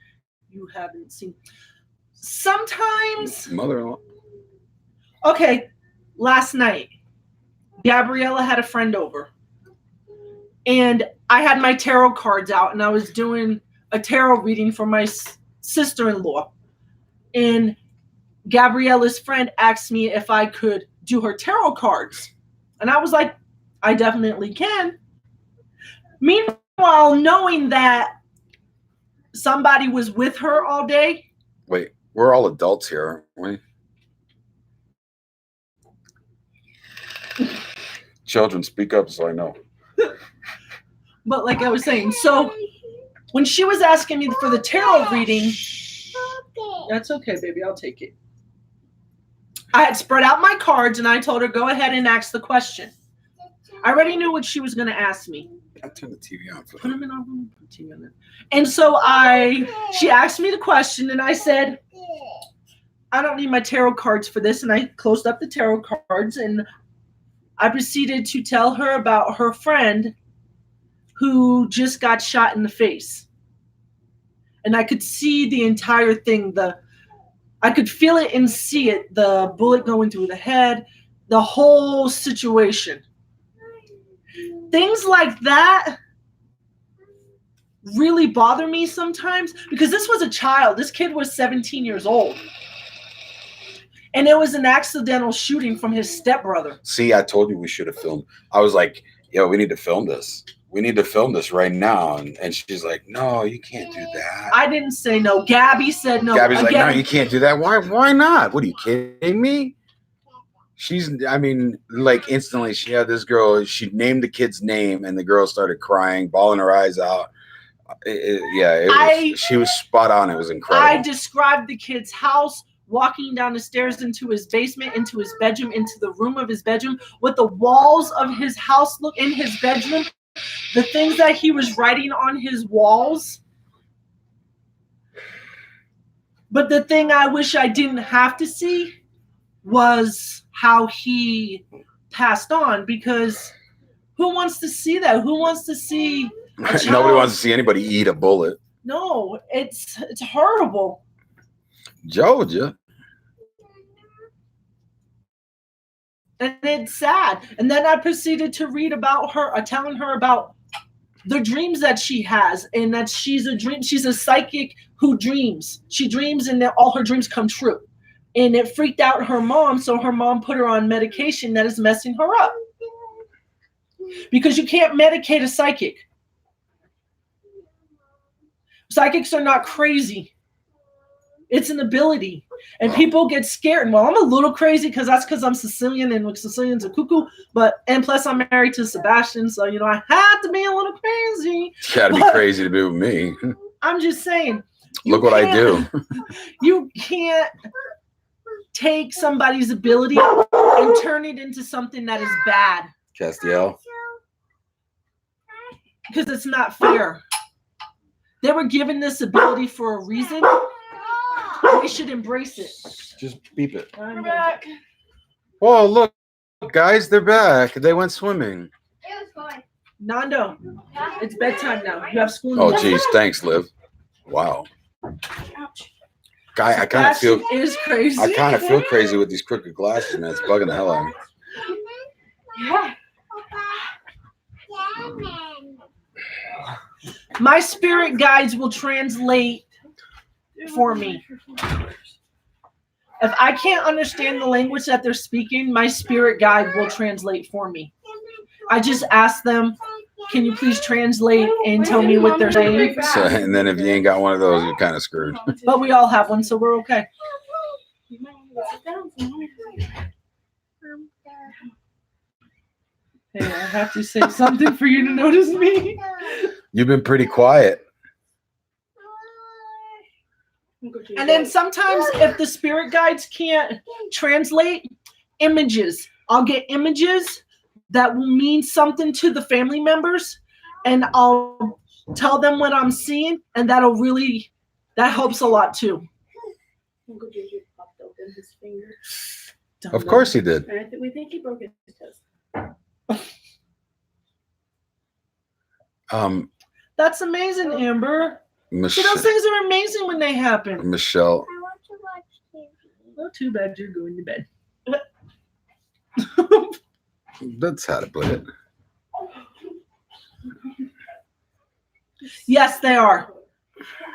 you haven't seen. Sometimes, Mother-in-law. okay, last night, Gabriella had a friend over, and I had my tarot cards out, and I was doing a tarot reading for my sister-in-law. And Gabriella's friend asked me if I could do her tarot cards. And I was like, I definitely can. Meanwhile, knowing that somebody was with her all day. Wait, we're all adults here, aren't we? Children, speak up so I know. But like I was saying, so when she was asking me for the tarot reading, that's okay, baby, I'll take it. I had spread out my cards and I told her, go ahead and ask the question. I already knew what she was going to ask me. I turned the TV on for Put them in our room. Put TV on there. And so she asked me the question and I said, I don't need my tarot cards for this. And I closed up the tarot cards and I proceeded to tell her about her friend who just got shot in the face. And I could see the entire thing. I could feel it and see it. The bullet going through the head, the whole situation. Things like that really bother me sometimes because this was a child. This kid was 17 years old. And it was an accidental shooting from his stepbrother. See, I told you we should have filmed. I was like, yo, we need to film this. We need to film this right now. And she's like, no, you can't do that. I didn't say no. Gabby said no. Gabby's like, no, you can't do that. Why not? What, are you kidding me? Like instantly she had this girl, she named the kid's name and the girl started crying, bawling her eyes out. She was spot on. It was incredible. I described the kid's house, walking down the stairs into his basement, into his bedroom, into the room of his bedroom, what the walls of his house look in his bedroom, the things that he was writing on his walls. But the thing I wish I didn't have to see was how he passed on, because who wants to see that? Who wants to see Nobody wants to see anybody eat a bullet. No, it's horrible. Georgia. And it's sad. And then I proceeded to read about her, telling her about the dreams that she has, and that she's a psychic who dreams. She dreams and that all her dreams come true. And it freaked out her mom, so her mom put her on medication that is messing her up. Because you can't medicate a psychic. Psychics are not crazy. It's an ability. And people get scared. Well, I'm a little crazy because I'm Sicilian and Sicilians are cuckoo. And plus I'm married to Sebastian. So, I have to be a little crazy. You gotta be crazy to be with me. I'm just saying. Look what I do. You can't take somebody's ability and turn it into something that is bad. Castiel. Because it's not fair. They were given this ability for a reason. They should embrace it. Just beep it. I'm back. Whoa, look, guys, they're back. They went swimming. It was fun. Nando, it's bedtime now. You have school. Oh, geez. Thanks, Liv. Wow. Guy, I kind of feel crazy. I kind of feel crazy with these crooked glasses, man. It's bugging the hell out of me. Yeah. My spirit guides will translate for me. If I can't understand the language that they're speaking, my spirit guide will translate for me. I just ask them, can you please translate and tell me what they're saying? So, and then if you ain't got one of those, you're kind of screwed. But we all have one, so we're okay. Hey, I have to say something for you to notice me. You've been pretty quiet. And then sometimes if the spirit guides can't translate images, I'll get images that will mean something to the family members, and I'll tell them what I'm seeing, and that helps a lot too. Uncle Juju popped open his finger. Of course he did. And we think he broke his toes. That's amazing, Amber. See, those things are amazing when they happen. Michelle, I want to watch TV. Oh, too bad you're going to bed. that's how to put it. Yes, they are.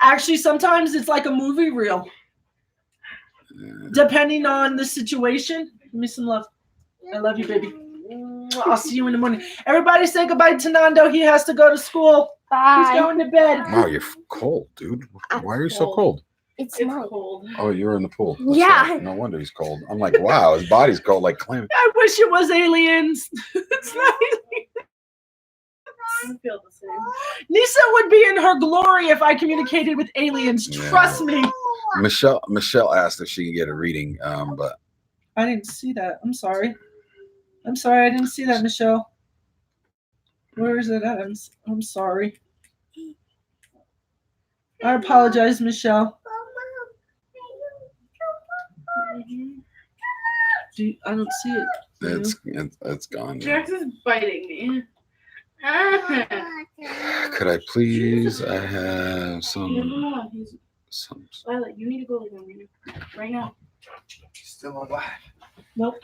Actually, sometimes it's like a movie reel, depending on the situation. Give me some love. I love you, baby. I'll see you in the morning. Everybody say goodbye to Nando. He has to go to school. He's going to bed. Wow, you're cold, dude. Why are you so cold? It's It's nice. cold. Oh, you're in the pool. That's Yeah. right. No wonder he's cold. I'm like, wow, his body's cold like clam. I wish it was aliens. It's not. I don't feel the same. Nisa would be in her glory if I communicated with aliens. Yeah. Trust me. Michelle asked if she could get a reading, but I didn't see that. I'm sorry. I didn't see that, Michelle. Where is it at? I'm sorry. I apologize, Michelle. I don't see it. it's gone. Jax is biting me. Could I please? I have some. Violet, you need to go like that right now. Still alive. Nope.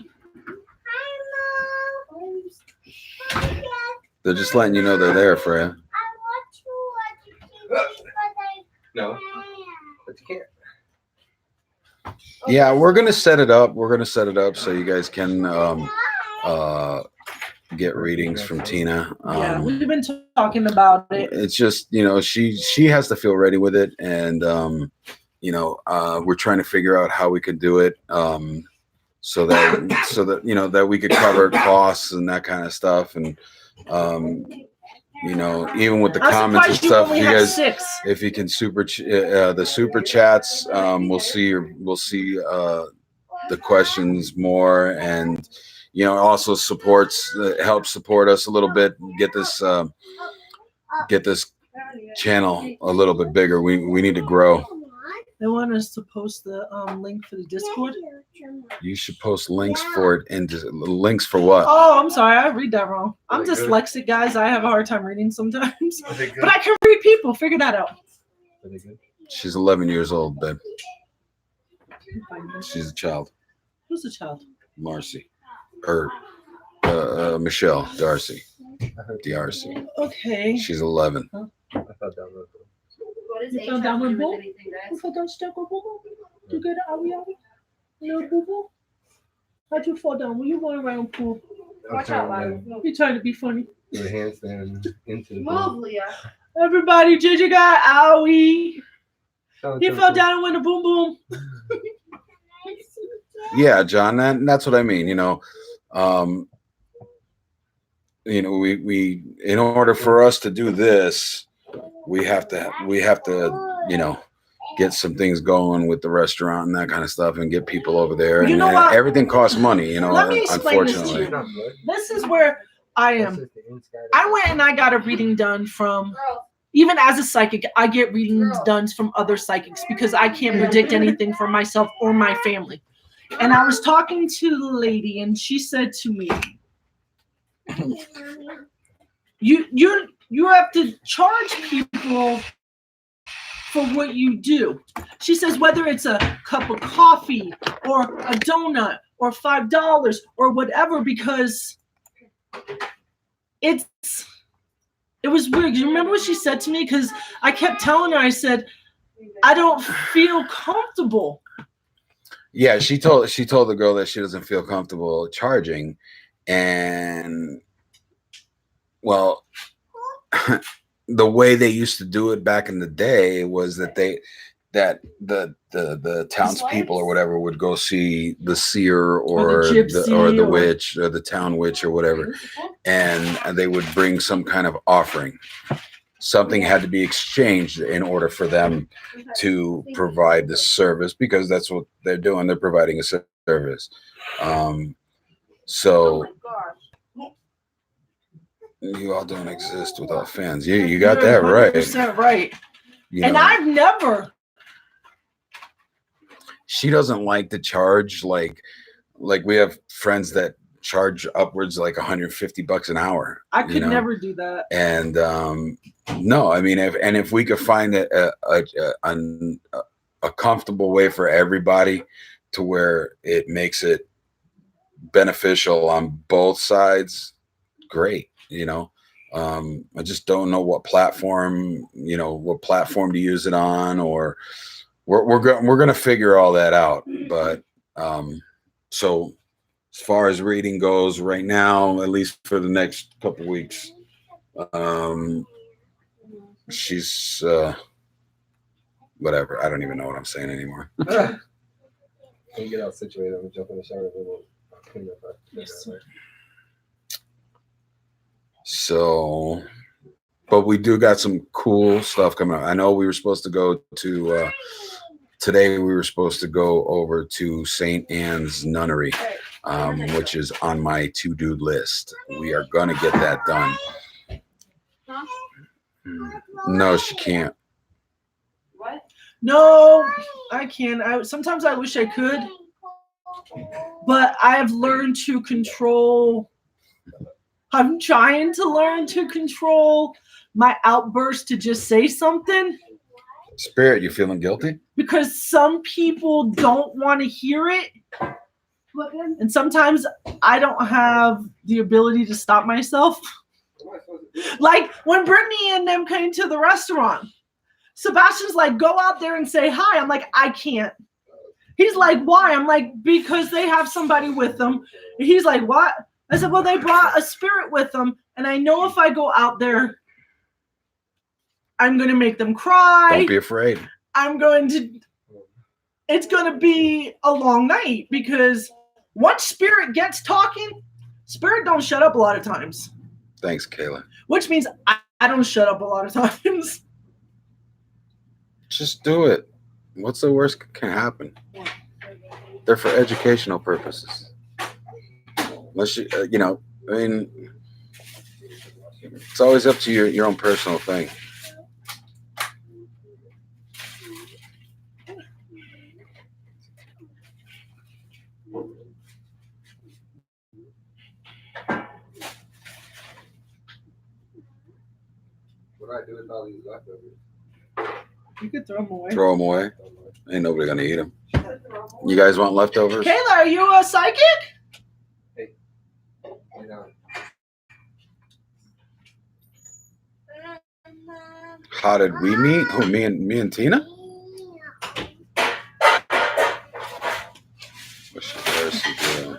They're just letting you know they're there, Freya. No, but you can't. Yeah, we're gonna set it up. We're gonna set it up so you guys can get readings from Tina. Yeah, we've been talking about it. It's just, she has to feel ready with it, and we're trying to figure out how we could do it, so that that we could cover costs and that kind of stuff, and even with the I'm comments and surprised you stuff, only you had guys, 6. if you can the super chats, we'll see the questions more, and also helps support us a little bit, get this channel a little bit bigger. We need to grow. They want us to post the link for the Discord. You should post links for it, and links for what? Oh, I'm sorry, I read that wrong. I'm Are they good? dyslexic, guys. I have a hard time reading sometimes, Are they good? but I can read people. Figure that out. Are they good? She's 11 years old, babe. She's a child. Who's the child? Marcy, or Michelle Darcy. I heard DRC. Okay. She's 11. I thought that was What does You age fell have down to with do Bull? with anything, You guys? fall down, stuck with boo boo? You good? Are we? No boo boo? How'd you fall down? Were you going around pool? Watch out, Violet. You trying to be funny? Do a handstand into the Move, Leah. Everybody, JJ got owie. pool. He fell down and went a boom boom. Yeah, John, that's what I mean. We in order for us to do this, we have to get some things going with the restaurant and that kind of stuff, and get people over there. You And, know and what? everything costs money. Let me explain this to Unfortunately. you. Not blood. This is where I That's am. just the inside of I it. went and I got a reading done from, Girl, even as a psychic, I get readings done from other psychics because I can't predict anything for myself or my family. And I was talking to the lady, and she said to me, you have to charge people for what you do. She says whether it's a cup of coffee or a donut or $5 or whatever, because it was weird. You remember what she said to me? Because I kept telling her, I said, I don't feel comfortable. Yeah, she told the girl that she doesn't feel comfortable charging, and well, the way they used to do it back in the day was that the townspeople or whatever would go see the seer Or the or gypsy the or- witch or the town witch or whatever, and they would bring some kind of offering. Something had to be exchanged in order for them to provide the service, because that's what they're doing. They're providing a service. So you all don't exist without fans. You got that You're right. 100% right. You And know, I've never. she doesn't like to charge like we have friends that charge upwards like $150 an hour. I you could know? never do that. And no, I mean, if we could find a comfortable way for everybody to where it makes it beneficial on both sides, great. I just don't know what platform to use it on, or we're going to figure all that out. But so as far as reading goes right now, at least for the next couple weeks, she's whatever. I don't even know what I'm saying anymore. When you get out situated, I'm gonna jump in the shower. We'll clean up after. Yes, sir. So, but we do got some cool stuff coming up. I know we were supposed to go to today. We were supposed to go over to St. Anne's Nunnery, which is on my to-do list. We are gonna get that done. No, she can't. What? No, I can. Sometimes I wish I could, but I have learned to control. I'm trying to learn to control my outburst to just say something. Spirit, you feeling guilty? Because some people don't want to hear it. And sometimes I don't have the ability to stop myself. Like when Brittany and them came to the restaurant, Sebastian's like, go out there and say hi. I'm like, I can't. He's like, why? I'm like, because they have somebody with them. And he's like, what? I said, well, they brought a spirit with them. And I know if I go out there, I'm going to make them cry. Don't be afraid. It's going to be a long night, because once spirit gets talking, spirit don't shut up a lot of times. Thanks, Kayla. Which means I don't shut up a lot of times. Just do it. What's the worst that can happen? They're for educational purposes. Unless you, I mean, it's always up to your own personal thing. What do I do with all these leftovers? You could throw them away. Throw them away. Ain't nobody gonna eat them. You guys want leftovers? Kayla, are you a psychic? You know, How did we meet? Oh, me and Tina? What's she doing?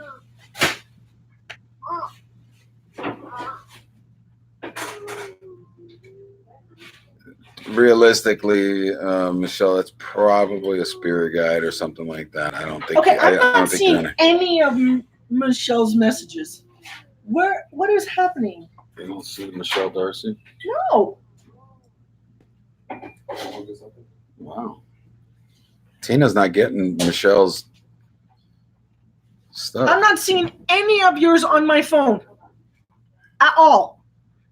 Realistically, Michelle, that's probably a spirit guide or something like that. I don't think. Okay, I I'm not don't think seeing any of Michelle's messages. What is happening? You don't see Michelle Darcy? No. Wow. Tina's not getting Michelle's stuff. I'm not seeing any of yours on my phone at all.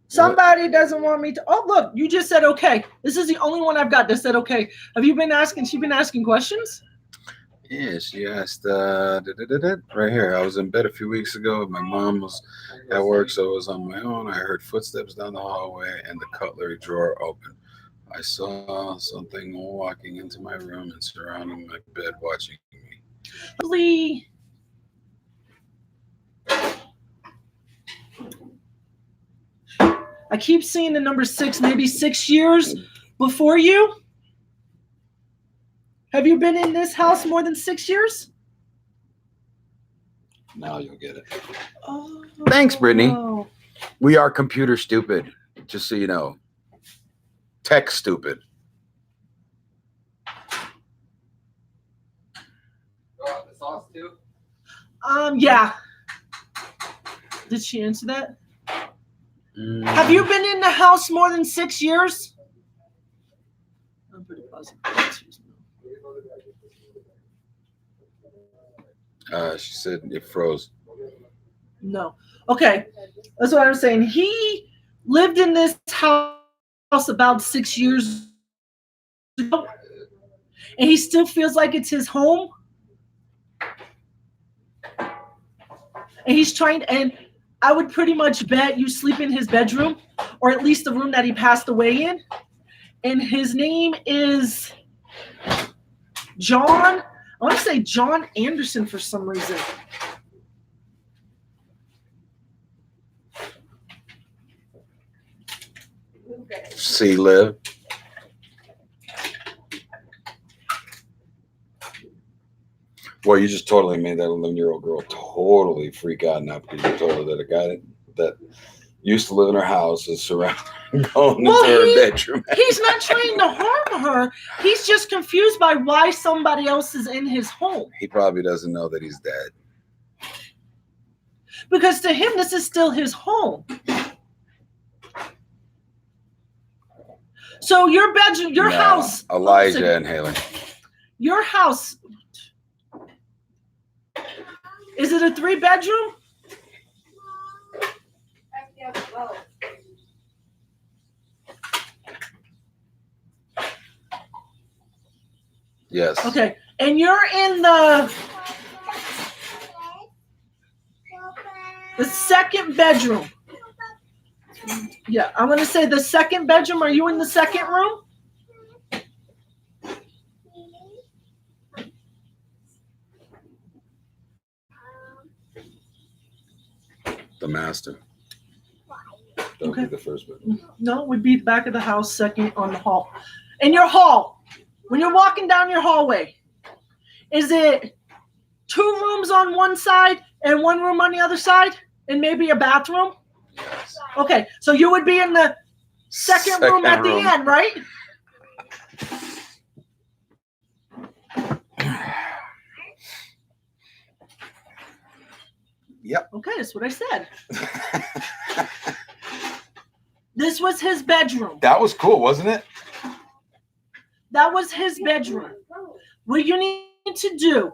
Somebody doesn't want me to. Oh, look, you just said okay. This is the only one I've got that said okay. Have you been asking? She been asking questions? Yeah, she asked right here. I was in bed a few weeks ago. My mom was at work, so I was on my own. I heard footsteps down the hallway and the cutlery drawer open. I saw something walking into my room and surrounding my bed, watching me. Really? I keep seeing the number 6, maybe 6 years before you. Have you been in this house more than 6 years? Now you'll get it. Oh, Thanks, Brittany. wow. We are computer stupid, just so you know. Tech stupid. oh, the sauce too? Yeah. Did she answer that? Have you been in the house more than 6 years? I'm pretty positive. She said it froze. No. Okay. That's what I'm saying. He lived in this house about 6 years ago, and he still feels like it's his home. and he's trying, and I would pretty much bet you sleep in his bedroom, or at least the room that he passed away in. And his name is John. I want to say John Anderson for some reason. See, Liv. Well, you just totally made that 11-year-old girl totally freak out now because you told her that a guy that used to live in her house is surrounded going into her bedroom. He's not trying to harm her. He's just confused by why somebody else is in his home. He probably doesn't know that he's dead. Because to him, this is still his home. So your bedroom, your house. Elijah and Haley. Your house. Is it a 3-bedroom? Yes. Okay. And you're in the second bedroom. Yeah, I'm going to say the second bedroom. Are you in the second room? The master. That would be the first bedroom. No, it would be the back of the house, second on the hall. In your hall, when you're walking down your hallway, is it 2 rooms on one side and 1 room on the other side? And maybe a bathroom? Yes. Okay, so you would be in the second room at the end, right? Yep. Okay, that's what I said. This was his bedroom. That was cool, wasn't it? That was his bedroom. What you need to do,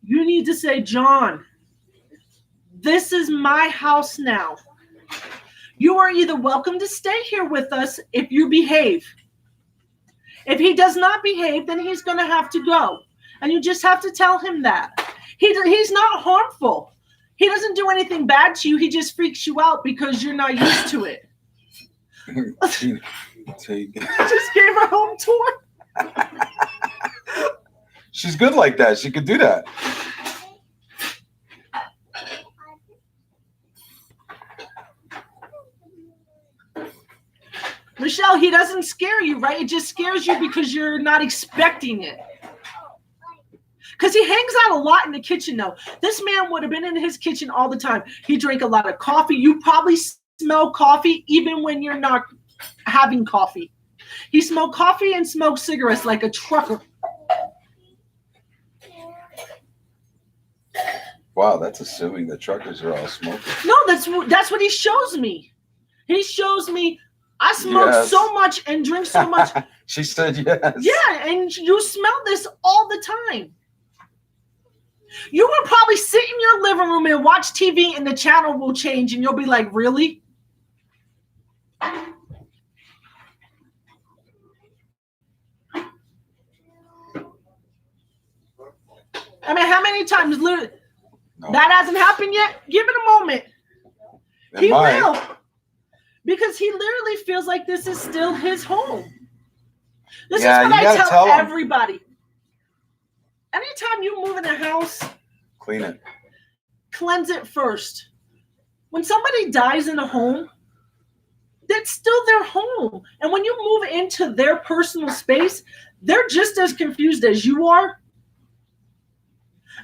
you need to say, John, this is my house now. You are either welcome to stay here with us if you behave. If he does not behave, then he's going to have to go. And you just have to tell him that. He's not harmful. He doesn't do anything bad to you. He just freaks you out because you're not used to it. I just gave her home tour. She's good like that. She could do that. Michelle, he doesn't scare you, right? It just scares you because you're not expecting it. Because he hangs out a lot in the kitchen, though. This man would have been in his kitchen all the time. He drank a lot of coffee. You probably smell coffee even when you're not having coffee. He smoked coffee and smoked cigarettes like a trucker. Wow, that's assuming the truckers are all smoking. No, that's what he shows me. He shows me I smoke so much and drink so much. She said yes. Yeah, and you smell this all the time. You will probably sit in your living room and watch TV and the channel will change and you'll be like, really? I mean, how many times that hasn't happened yet? Give it a moment. He will. Because he literally feels like this is still his home. This is what I tell everybody. Anytime you move in a house, clean it. Cleanse it first. When somebody dies in a home, that's still their home. And when you move into their personal space, they're just as confused as you are.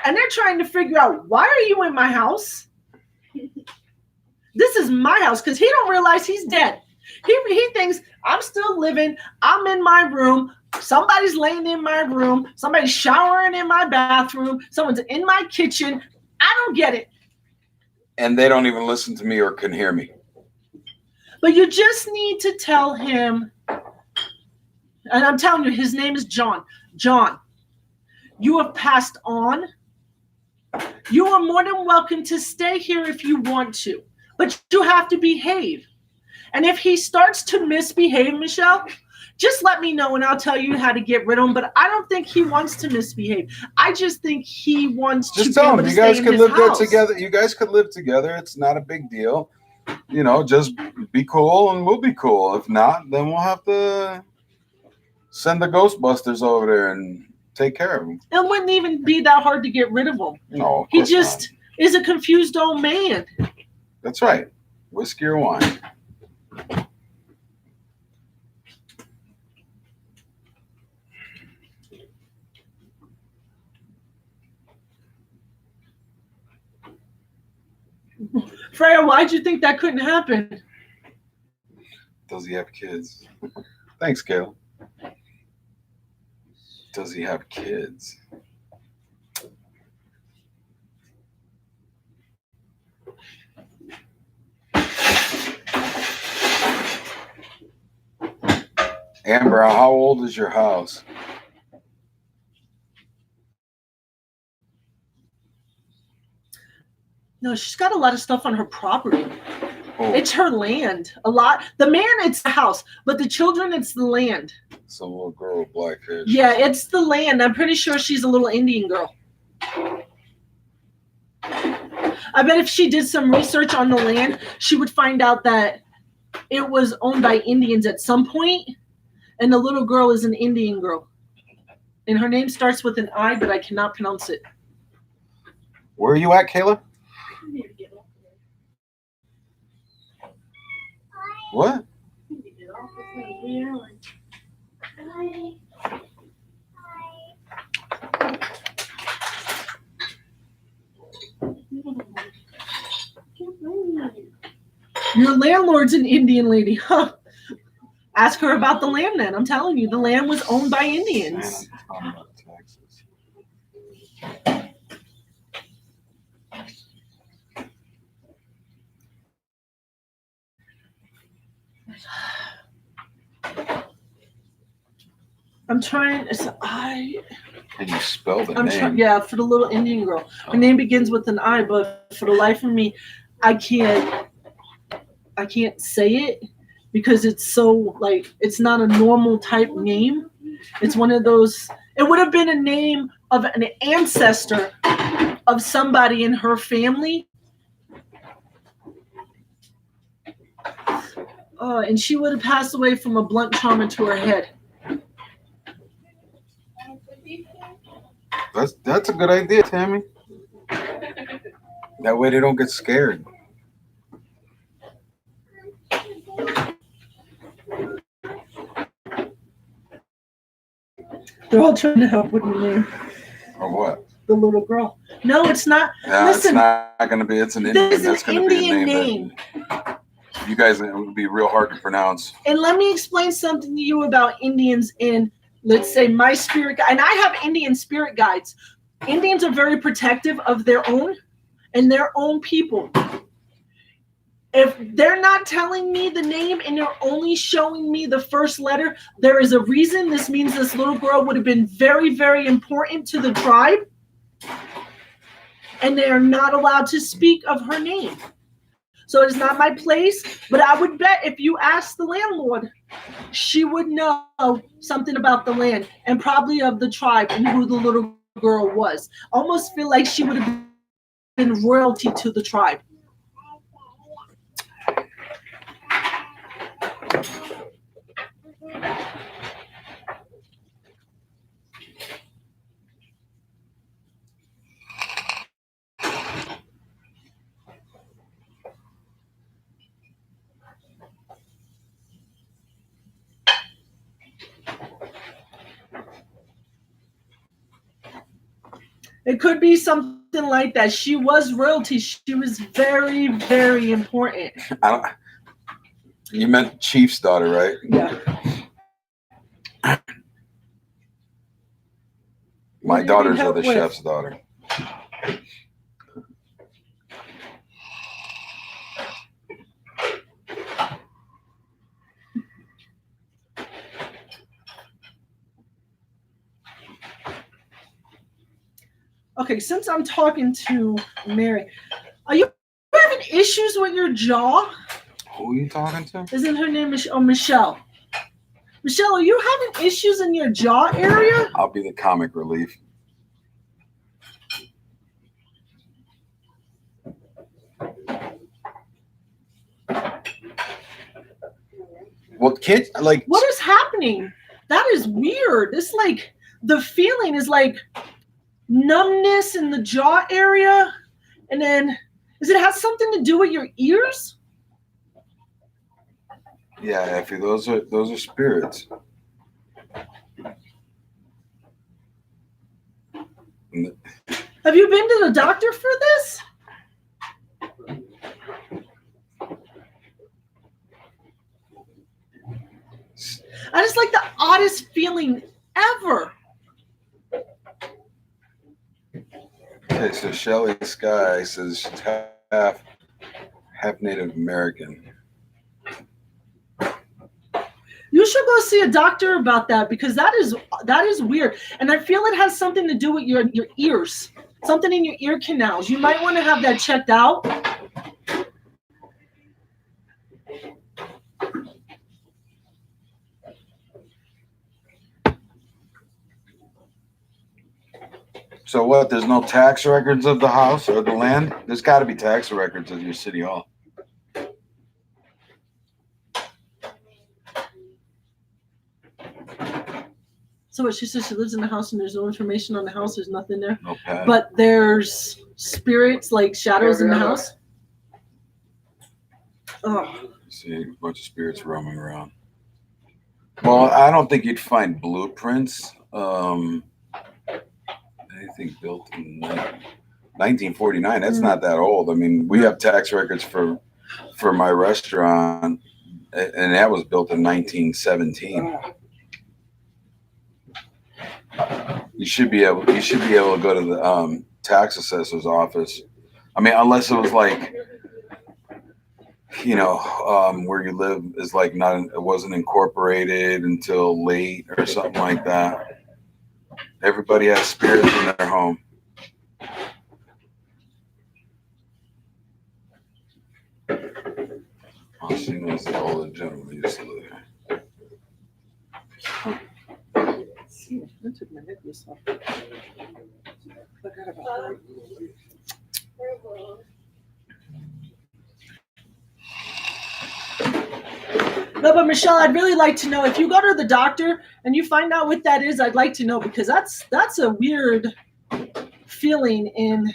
And they're trying to figure out, why are you in my house? This is my house, because he don't realize he's dead. He thinks, I'm still living. I'm in my room. Somebody's laying in my room. Somebody's showering in my bathroom. Someone's in my kitchen. I don't get it. And they don't even listen to me or can hear me. But you just need to tell him, and I'm telling you, his name is John. John, you have passed on. You are more than welcome to stay here if you want to, but you have to behave. And if he starts to misbehave, Michelle, just let me know and I'll tell you how to get rid of him. But I don't think he wants to misbehave. I just think he wants Just to tell be able him to you guys stay could in his live there house. together. You guys could live together. It's not a big deal. You know, just be cool and we'll be cool. If not, then we'll have to send the Ghostbusters over there and take care of him. It wouldn't even be that hard to get rid of him. No, of He course just is a confused old man. not. That's right. Whiskey or wine. Freya, why'd you think that couldn't happen? Does he have kids? Thanks, Gail. Does he have kids? Amber, how old is your house? No, she's got a lot of stuff on her property. Oh, It's her land. A lot. The man, it's the house, but the children, it's the land. some little girl with black hair. Yeah, it's the land. I'm pretty sure she's a little Indian girl. I bet if she did some research on the land, she would find out that it was owned by Indians at some point, and the little girl is an Indian girl. And her name starts with an I, but I cannot pronounce it. Where are you at, Kayla? I need to get off there. What? I need to get off this thing. We are like, can't blame you. Your landlord's an Indian lady, huh? Ask her about the land then. I'm telling you, the land was owned by Indians. Man, I'm talking about Texas. I'm trying. Can you spell the I'm name? trying. Yeah, for the little Indian girl. Her name begins with an I, but for the life of me, I can't say it because it's so like it's not a normal type name. It's one of those. It would have been a name of an ancestor of somebody in her family. And she would have passed away from a blunt trauma to her head. That's a good idea, Tammy. That way they don't get scared. They're all trying to help with the name. Or what? The little girl. No, it's not. Yeah, Listen, it's not going to be. It's an Indian. This is That's an going to be a Indian name. That you guys, it would be real hard to pronounce. And let me explain something to you about Indians in, let's say, my spirit guide. And I have Indian spirit guides. Indians are very protective of their own and their own people. If they're not telling me the name and they're only showing me the first letter, there is a reason. This means this little girl would have been very, very important to the tribe. And they are not allowed to speak of her name. So it is not my place, but I would bet if you asked the landlord, she would know something about the land and probably of the tribe and who the little girl was. Almost feel like she would have been royalty to the tribe. It could be something like that. She was royalty. She was very, very important. You meant Chief's daughter, right? Yeah. My What do you need daughters are help the with? chef's daughter. Okay, since I'm talking to Mary, are you having issues with your jaw? Who are you talking to? Isn't her name Michelle? Michelle, are you having issues in your jaw area? I'll be the comic relief. Well, kids like What is happening? That is weird. It's like the feeling is like numbness in the jaw area. And then does it have something to do with your ears? yeah, Effie, those are spirits. Have you been to the doctor for this? I just like the oddest feeling ever. Okay, so Shelly Sky says she's half Native American. You should go see a doctor about that because that is weird. And I feel it has something to do with your ears. Something in your ear canals. You might want to have that checked out. So what? There's no tax records of the house or the land? There's got to be tax records of your city hall. So what she says, she lives in the house and there's no information on the house. There's nothing there. No pad. But there's spirits, like shadows in the house. Oh. See a bunch of spirits roaming around. Well, I don't think you'd find blueprints. Anything built in 1949. That's not that old. I mean, we have tax records for my restaurant, and that was built in 1917. You should be able to go to the tax assessor's office. I mean, unless it was like, where you live is like it wasn't incorporated until late or something like that. Everybody has spirits in their home. Oh, she knows the older gentleman used to live here. See, I took my necklace off. Forgot about that. No, but Michelle, I'd really like to know if you go to the doctor and you find out what that is. I'd like to know because that's a weird feeling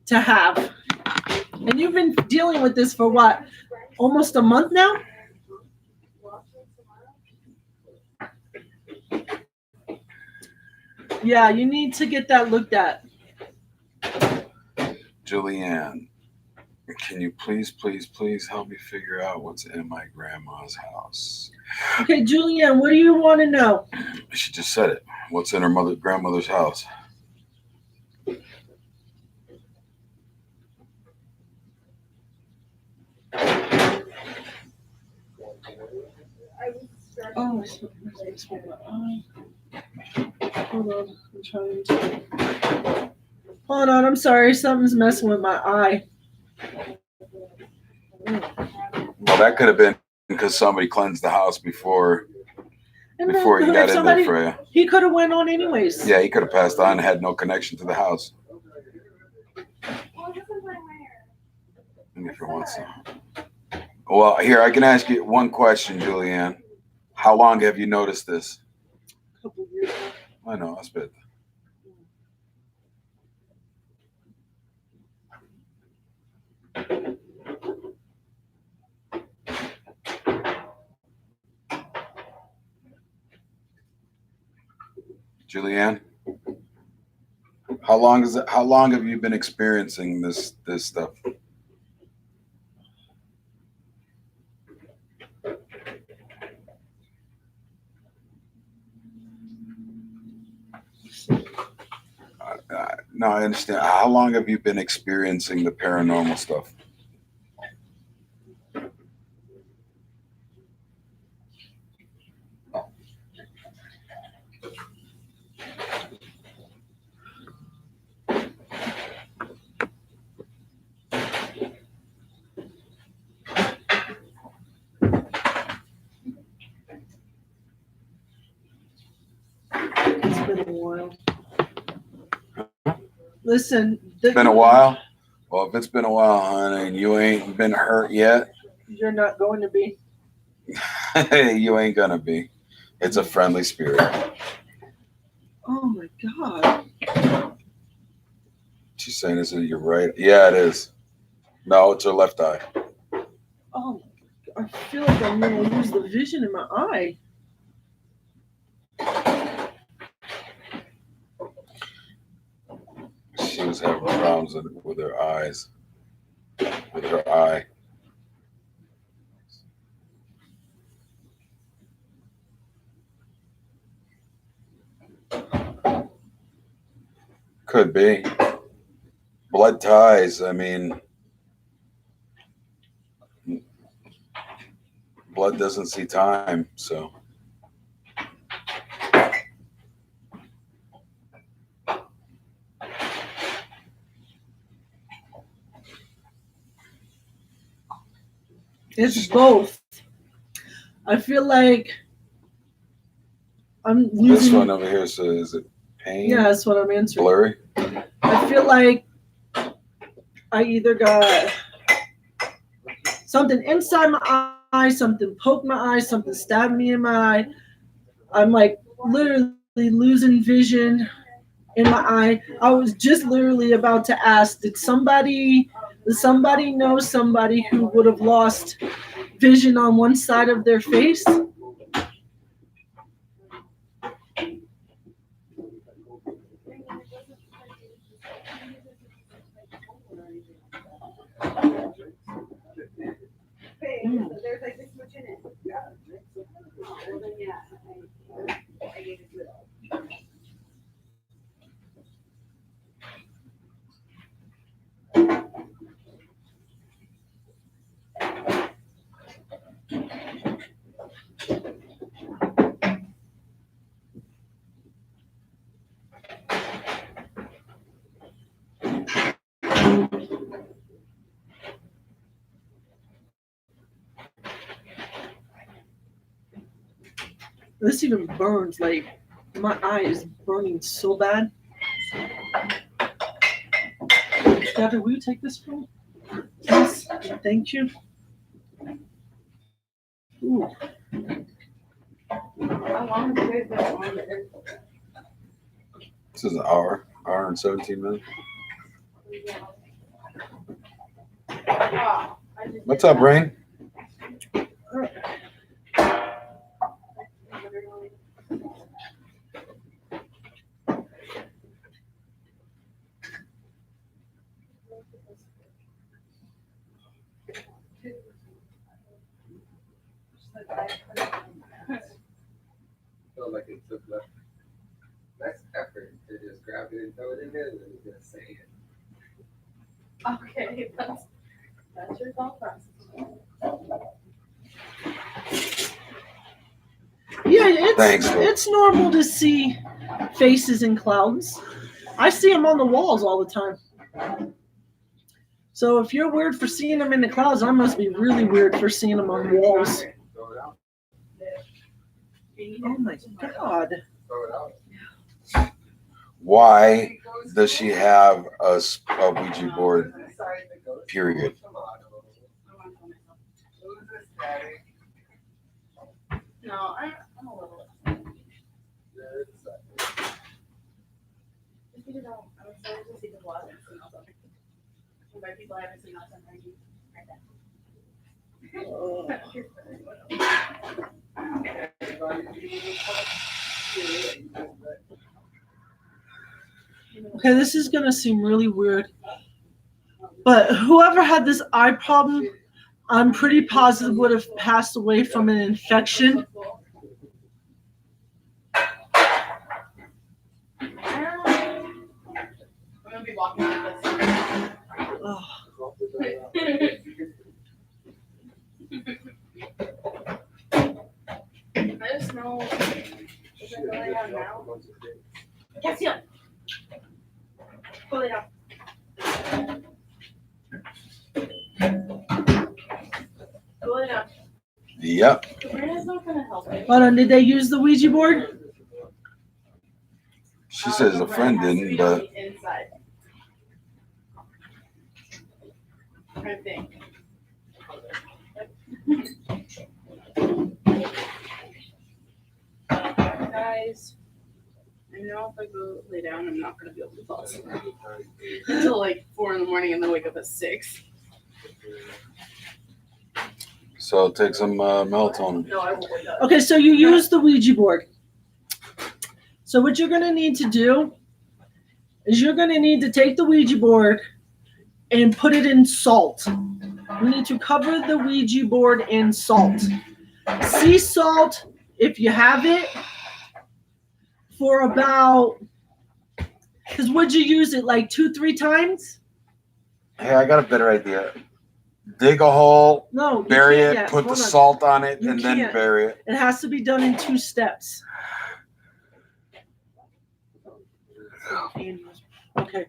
to have. And you've been dealing with this for what? Almost a month now? Yeah, you need to get that looked at. Julianne, can you please help me figure out what's in my grandma's house? Okay, Julianne, what do you want to know? She just said it. What's in her grandmother's house? Oh, hold on. I'm trying to. Hold on. I'm sorry. Something's messing with my eye. Well, that could have been because somebody cleansed the house before you got in there, Freya. He could have went on anyways. Yeah, he could have passed on and had no connection to the house. If you want some. Well, here, I can ask you one question, Julianne. How long have you noticed this? A couple years. I know, I spit. Julianne, how long have you been experiencing this stuff? No, I understand. How long have you been experiencing the paranormal stuff? been a while. Listen, It's been a while. Well, if it's been a while, honey, and you ain't been hurt yet, You're not going to be. you ain't gonna be. It's a friendly spirit. Oh my God. She's saying, "Is it your right?" Yeah, it is. No, it's her left eye. Oh my God. I feel like I'm going to lose the vision in my eye. She was having problems with her eyes, with her eye. Could be. Blood ties. I mean, blood doesn't see time, so. It's both. I feel like I'm losing. This one over here says, "Is it pain? Yeah, that's what I'm answering. Blurry." I feel like I either got something inside my eye, something poked my eye, something stabbed me in my eye. I'm like literally losing vision in my eye. I was just literally about to ask, did somebody know somebody who would have lost vision on one side of their face? There's like this much in it. Well, then, yeah, I gave it to it. This even burns. Like my eye is burning so bad. Gabby, will you take this from me? Yes, thank you. Ooh. How long have you guys been on there? This is an hour and 17 minutes. Oh, I just What's did up, that. Brain? Felt like it took less effort to just grab it and throw it in there than just say it. Okay, that's your thought process. Yeah, Thanks, Lord. it's normal to see faces in clouds. I see them on the walls all the time. So if you're weird for seeing them in the clouds, I must be really weird for seeing them on walls. Throw it out. Oh my God. Throw it out. Why does she have a Ouija board? Period. Come on. I want to tell myself. Who's this daddy? No, I'm a little. Just because I was so to see the blood and smell something. And by people I haven't seen outside my knee. Okay, this is gonna seem really weird, but whoever had this eye problem, I'm pretty positive would have passed away from an infection. I'm gonna be walking like this. Oh, I just know. Is it going on now? Yes, yeah. Pull it up. Pull it up. Yep. Sabrina's not gonna help me. hold on, did they use the Ouija board? She says a friend didn't, but Inside. I think. Guys, I know if I go lay down, I'm not gonna be able to fall asleep until like 4 in the morning, and then wake up at 6. so take some melatonin. No, I won't wake up. Okay, so you use the Ouija board. So what you're going to need to do is you're going to need to take the Ouija board and put it in salt. You need to cover the Ouija board in salt. Sea salt, if you have it, for about, because would you use it like 2-3 times? Hey, I got a better idea. Dig a hole, No. you bury can't it, yet. put the Hold on. salt on it, You and then can't. bury it. It has to be done in 2 steps. Okay.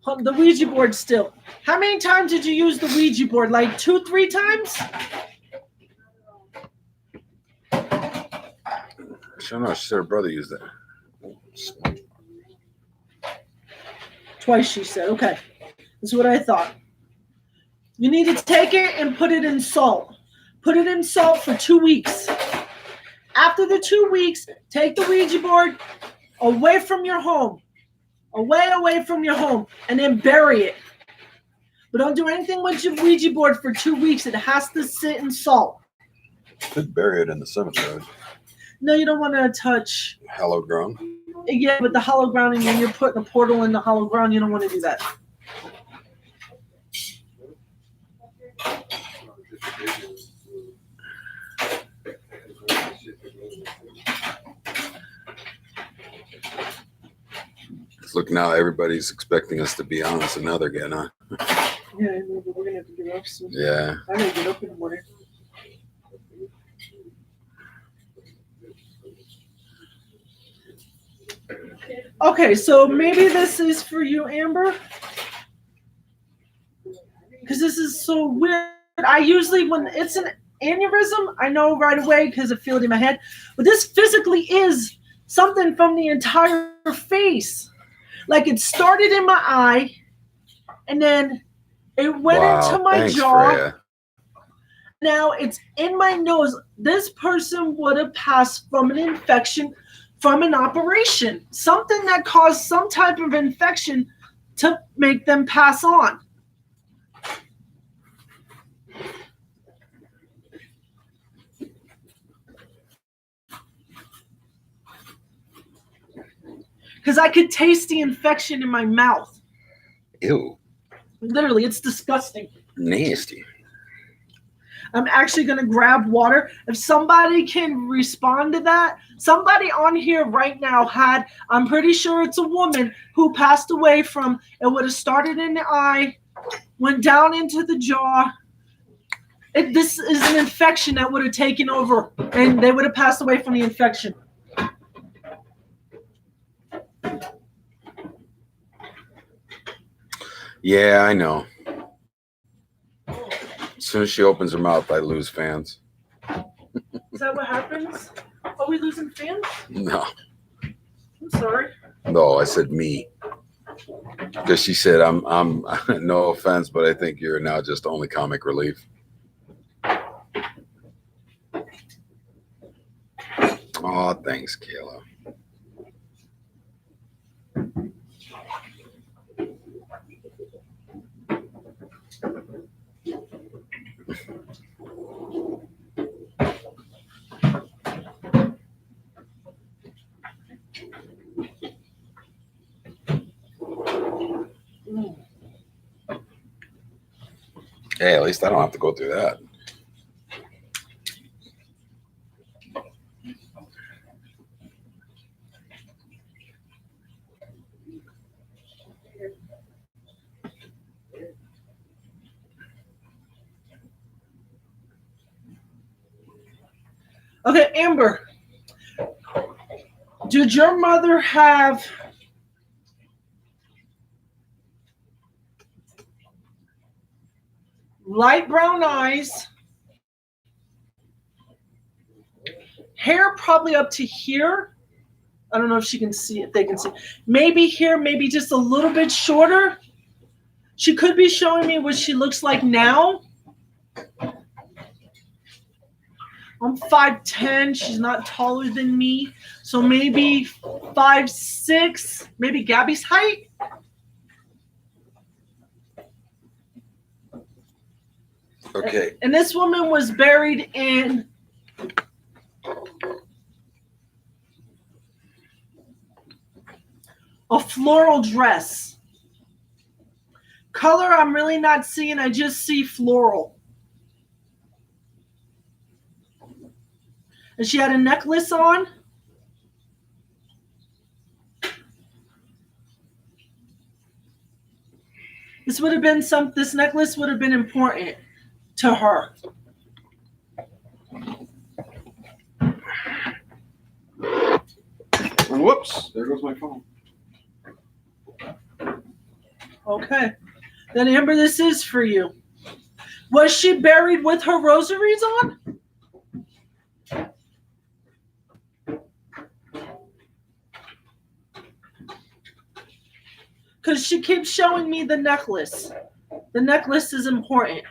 The Ouija board still. How many times did you use the Ouija board? Like 2-3 times? She don't know. She said her brother used it. Twice, she said. Okay. That's what I thought. You need to take it and put it in salt. Put it in salt for 2 weeks. After the 2 weeks, take the Ouija board away from your home. Away from your home. And then bury it. But don't do anything with your Ouija board for 2 weeks. It has to sit in salt. Could bury it in the cemetery. No, you don't want to touch. Hollow ground. Yeah, but the hollow ground, and when you're putting a portal in the hollow ground, you don't want to do that. Look, now everybody's expecting us to be honest, and now they're getting on. Yeah, I know, but we're going to have to get up soon. Yeah. I gotta get up in the morning. Okay, so maybe this is for you, Amber. Because this is so weird. I usually, when it's an aneurysm, I know right away because I feel it in my head. But this physically is something from the entire face. Like it started in my eye, and then it went into my Thanks, jaw. Freya. Now it's in my nose. This person would have passed from an infection from an operation, something that caused some type of infection to make them pass on. Because I could taste the infection in my mouth. Ew. Literally, it's disgusting. Nasty. I'm actually going to grab water. If somebody can respond to that, somebody on here right now had, I'm pretty sure it's a woman who passed away from, it would have started in the eye, went down into the jaw. This is an infection that would have taken over, and they would have passed away from the infection. Yeah, I know. As soon as she opens her mouth, I lose fans. Is that what happens? Are we losing fans? No. I'm sorry. No, I said me. Because she said, I'm no offense, but I think you're now just only comic relief. Oh, thanks, Kayla. Hey, at least I don't have to go through that. Okay, Amber. Did your mother have light brown eyes, hair probably up to here, I don't know if she can see, if they can see. Maybe here, maybe just a little bit shorter. She could be showing me what she looks like now. I'm 5'10". She's not taller than me. So maybe 5'6", maybe Gabby's height. Okay. And this woman was buried in a floral dress. Color, I'm really not seeing. I just see floral. And she had a necklace on. This would have been this necklace would have been important to her. Whoops, there goes my phone. Okay. Then Amber, this is for you. Was she buried with her rosaries on? Because she keeps showing me the necklace. The necklace is important.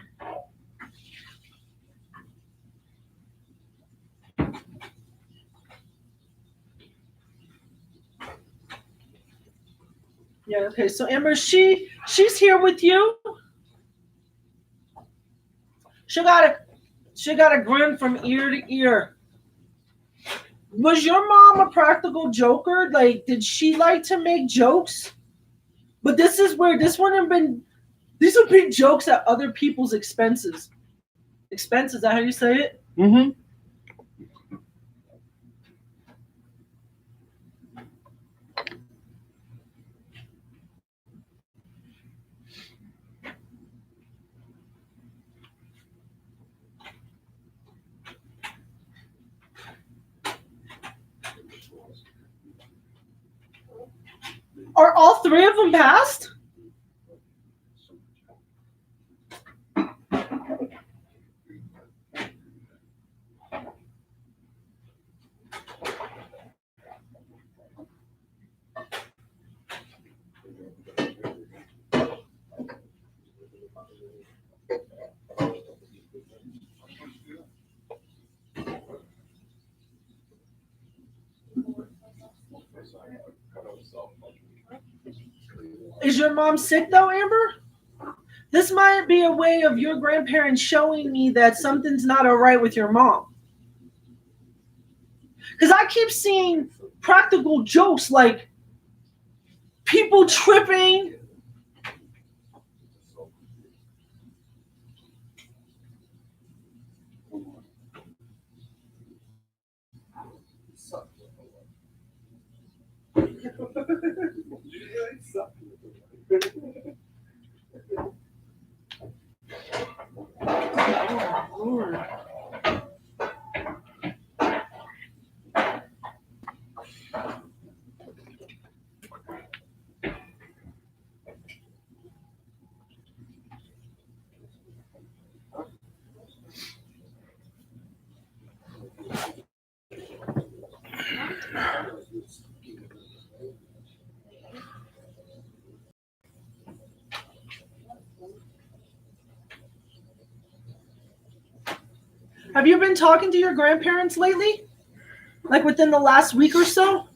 Yeah, okay. So Amber, she's here with you. She got a grin from ear to ear. Was your mom a practical joker? Like, did she like to make jokes? But this is where this wouldn't have been. These would be jokes at other people's expenses. Expenses, is that how you say it? Mm-hmm. Are all three of them passed? Is your mom sick though, Amber? This might be a way of your grandparents showing me that something's not all right with your mom. Because I keep seeing practical jokes like people tripping. Have you been talking to your grandparents lately? Like within the last week or so?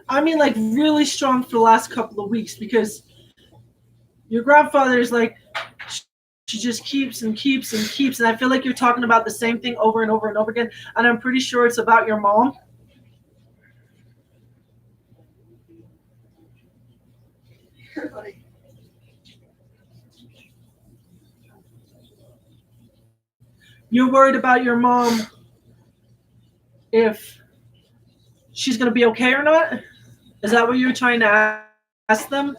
I mean, like really strong for the last couple of weeks because your grandfather is like, she just keeps and keeps and keeps. And I feel like you're talking about the same thing over and over and over again. And I'm pretty sure it's about your mom. You're worried about your mom if she's going to be okay or not? Is that what you're trying to ask them?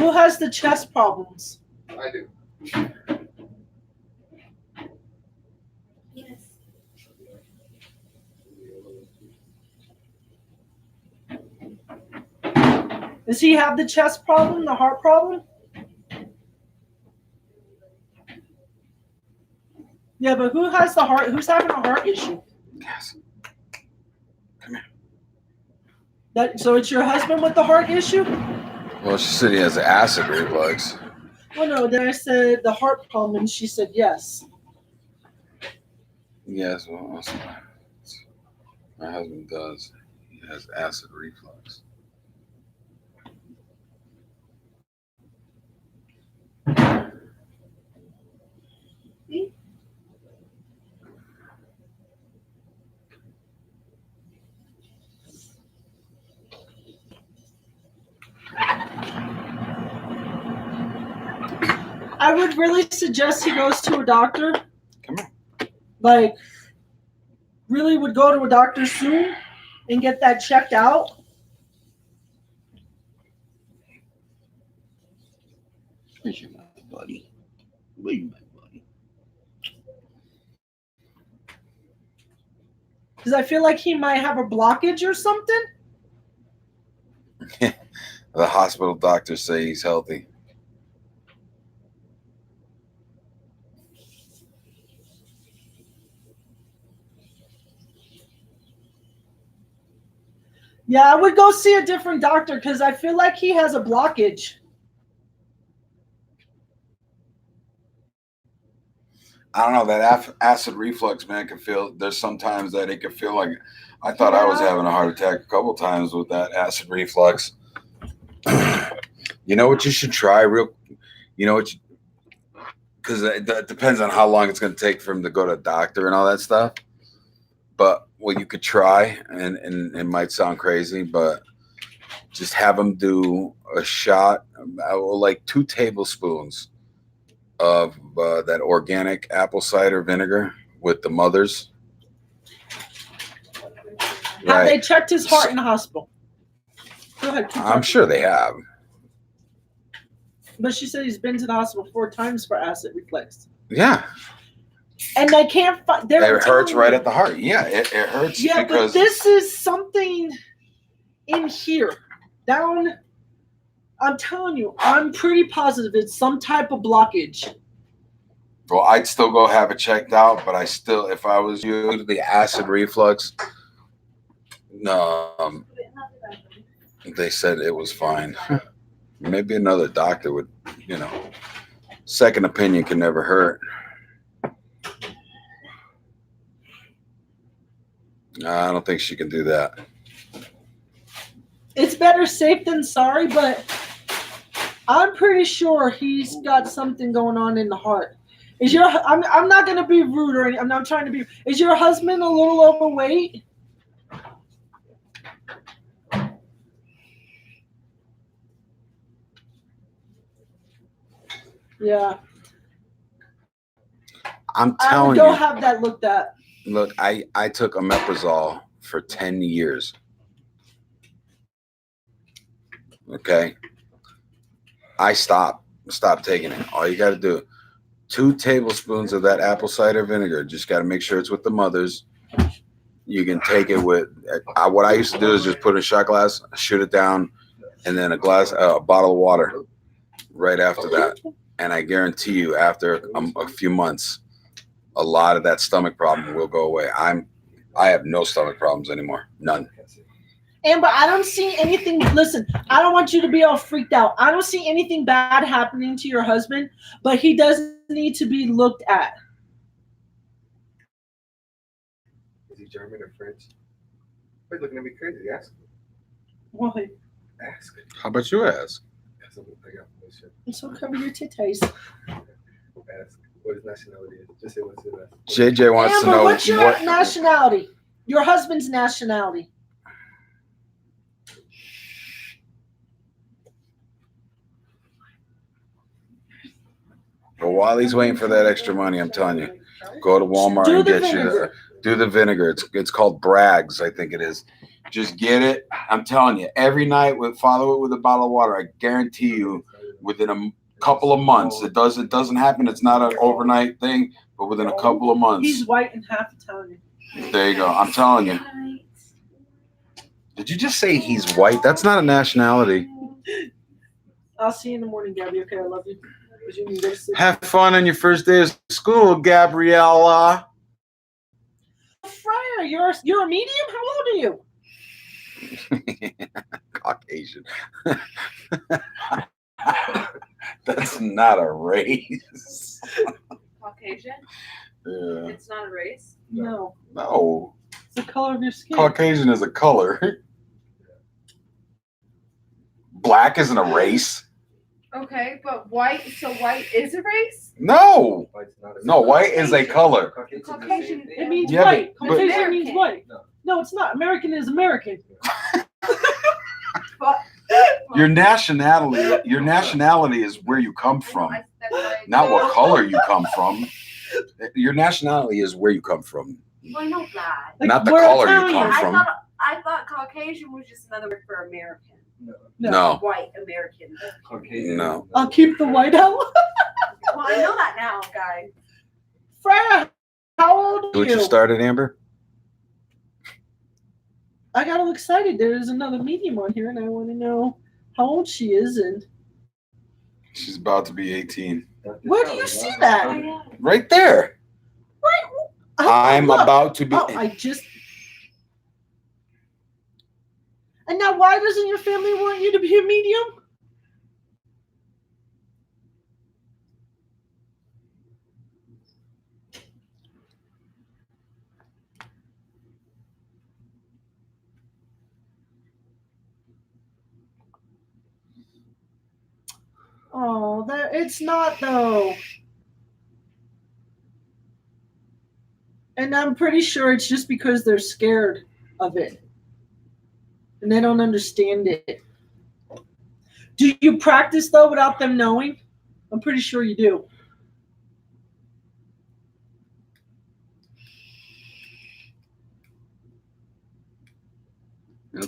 Who has the chest problems? I do. Yes. Does he have the chest problem, the heart problem? Yeah, but who has the heart? Who's having a heart issue? Yes. So it's your husband with the heart issue? Well, she said he has acid reflux. Well, no. Then I said the heart problem, and she said yes. Yes, well, my husband does. He has acid reflux. I would really suggest he goes to a doctor. Come on. Like, really would go to a doctor soon and get that checked out. Where's your buddy? Where's my buddy? Because I feel like he might have a blockage or something. The hospital doctors say he's healthy. Yeah, I would go see a different doctor because I feel like he has a blockage. I don't know, that acid reflux, man, can feel, there's sometimes that it can feel like, I thought I was having a heart attack a couple times with that acid reflux. You know what you should try because that depends on how long it's going to take for him to go to a doctor and all that stuff. But what you could try, and it might sound crazy, but just have him do a shot, like 2 tablespoons of that organic apple cider vinegar with the mothers. Have they checked his heart in the hospital? Go ahead. keep I'm talking. sure they have. But she said he's been to the hospital 4 times for acid reflux. Yeah. And they can't find. It hurts right at the heart. Yeah, it hurts. Yeah, because but this is something in here. Down. I'm telling you, I'm pretty positive it's some type of blockage. well, I'd still go have it checked out, but I still, if I was you, the acid reflux, they said it was fine. Maybe another doctor would, second opinion can never hurt. I don't think she can do that. It's better safe than sorry, but I'm pretty sure he's got something going on in the heart. I'm not gonna be rude or anything. I'm not trying to be. Is your husband a little overweight? Yeah. I'm I would telling go you. have that looked at. Look, I took omeprazole for 10 years. Okay. I stopped taking it. All you got to do, 2 tablespoons of that apple cider vinegar. Just got to make sure it's with the mothers. You can take it with, what I used to do is just put in a shot glass, shoot it down, and then a bottle of water right after that. And I guarantee you, after a few months, a lot of that stomach problem will go away. I have no stomach problems anymore. None. Amber, I don't see anything. Listen, I don't want you to be all freaked out. I don't see anything bad happening to your husband, but he does need to be looked at. Is he German or French? Why are you looking at me crazy? Ask. Why? Ask. How about you ask? I got permission. So cover your titties. Ask what his nationality is. Just say what's his nationality. JJ wants Amber, to know what's your nationality? Your husband's nationality. Well, while he's waiting for that extra money, I'm telling you, go to Walmart Do and the get vinegar. do the vinegar. It's called Bragg's, I think it is. Just get it. I'm telling you, every night follow it with a bottle of water. I guarantee you, within a couple of months. It doesn't happen. It's not an overnight thing, but within a couple of months. He's white and half Italian. There you go. I'm telling you. Did you just say he's white? That's not a nationality. I'll see you in the morning, Gabby. Okay, I love you. But you can go to sleep. Have fun on your first day of school, Gabriella. Freya, you're a medium? How old are you? Caucasian. That's not a race. Caucasian? Yeah. It's not a race? No. No. It's the color of your skin. Caucasian is a color. Black isn't a race. Okay, but white, so white is a race? No. White's not a- No, white is a color. Caucasian's the Caucasian- same It thing. means Yeah, white. but- Caucasian means American. white. No. No, it's not. American is American. Your nationality is where you come from, not what color you come from. Your nationality is where you come from, Well, I know that. Like, not the we're color you Italian. come from. I thought Caucasian was just another word for American. No, White American. Caucasian. no. I'll keep the white out. Well, I know that now, guys. Freya, how old are What you you? started, Amber? I got all excited. There's another medium on here, and I want to know how old she is. And She's about to be 18. where do you see that? Right there. I'm Look. about to be. Oh, I just. And now, why doesn't your family want you to be a medium? Oh, that it's not though. And I'm pretty sure it's just because they're scared of it. And they don't understand it. Do you practice though without them knowing? I'm pretty sure you do.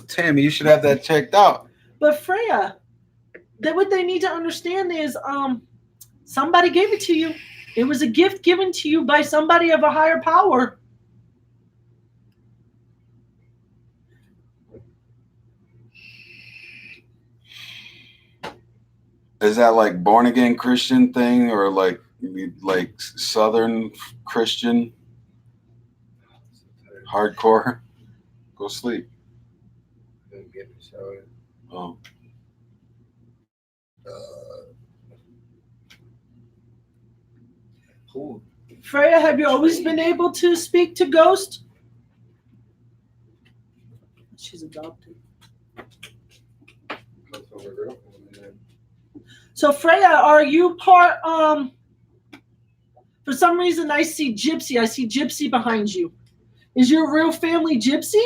Tammy, you should have that checked out. But Freya, what they need to understand is somebody gave it to you. It was a gift given to you by somebody of a higher power. Is that like born again Christian thing or like Southern Christian hardcore? Go sleep. Didn't get the shower. Oh. Cool. Freya, have you always been able to speak to ghosts? She's adopted. That's what we're doing. And then So Freya, are you part for some reason I see Gypsy behind you. Is your real family Gypsy?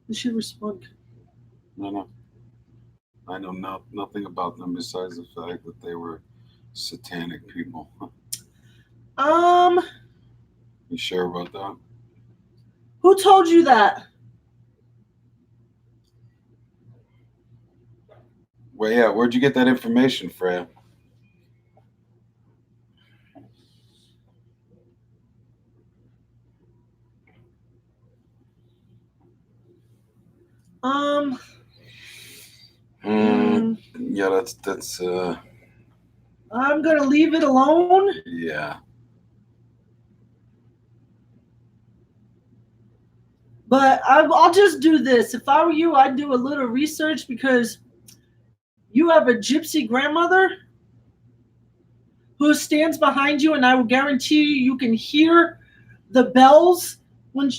Did she respond? No. I know nothing about them besides the fact that they were satanic people. You sure about that? Who told you that? Well, yeah, where'd you get that information, Freya? Yeah, that's I'm gonna leave it alone. yeah. But I'll just do this. If I were you, I'd do a little research because you have a gypsy grandmother who stands behind you, and I will guarantee you can hear the bells when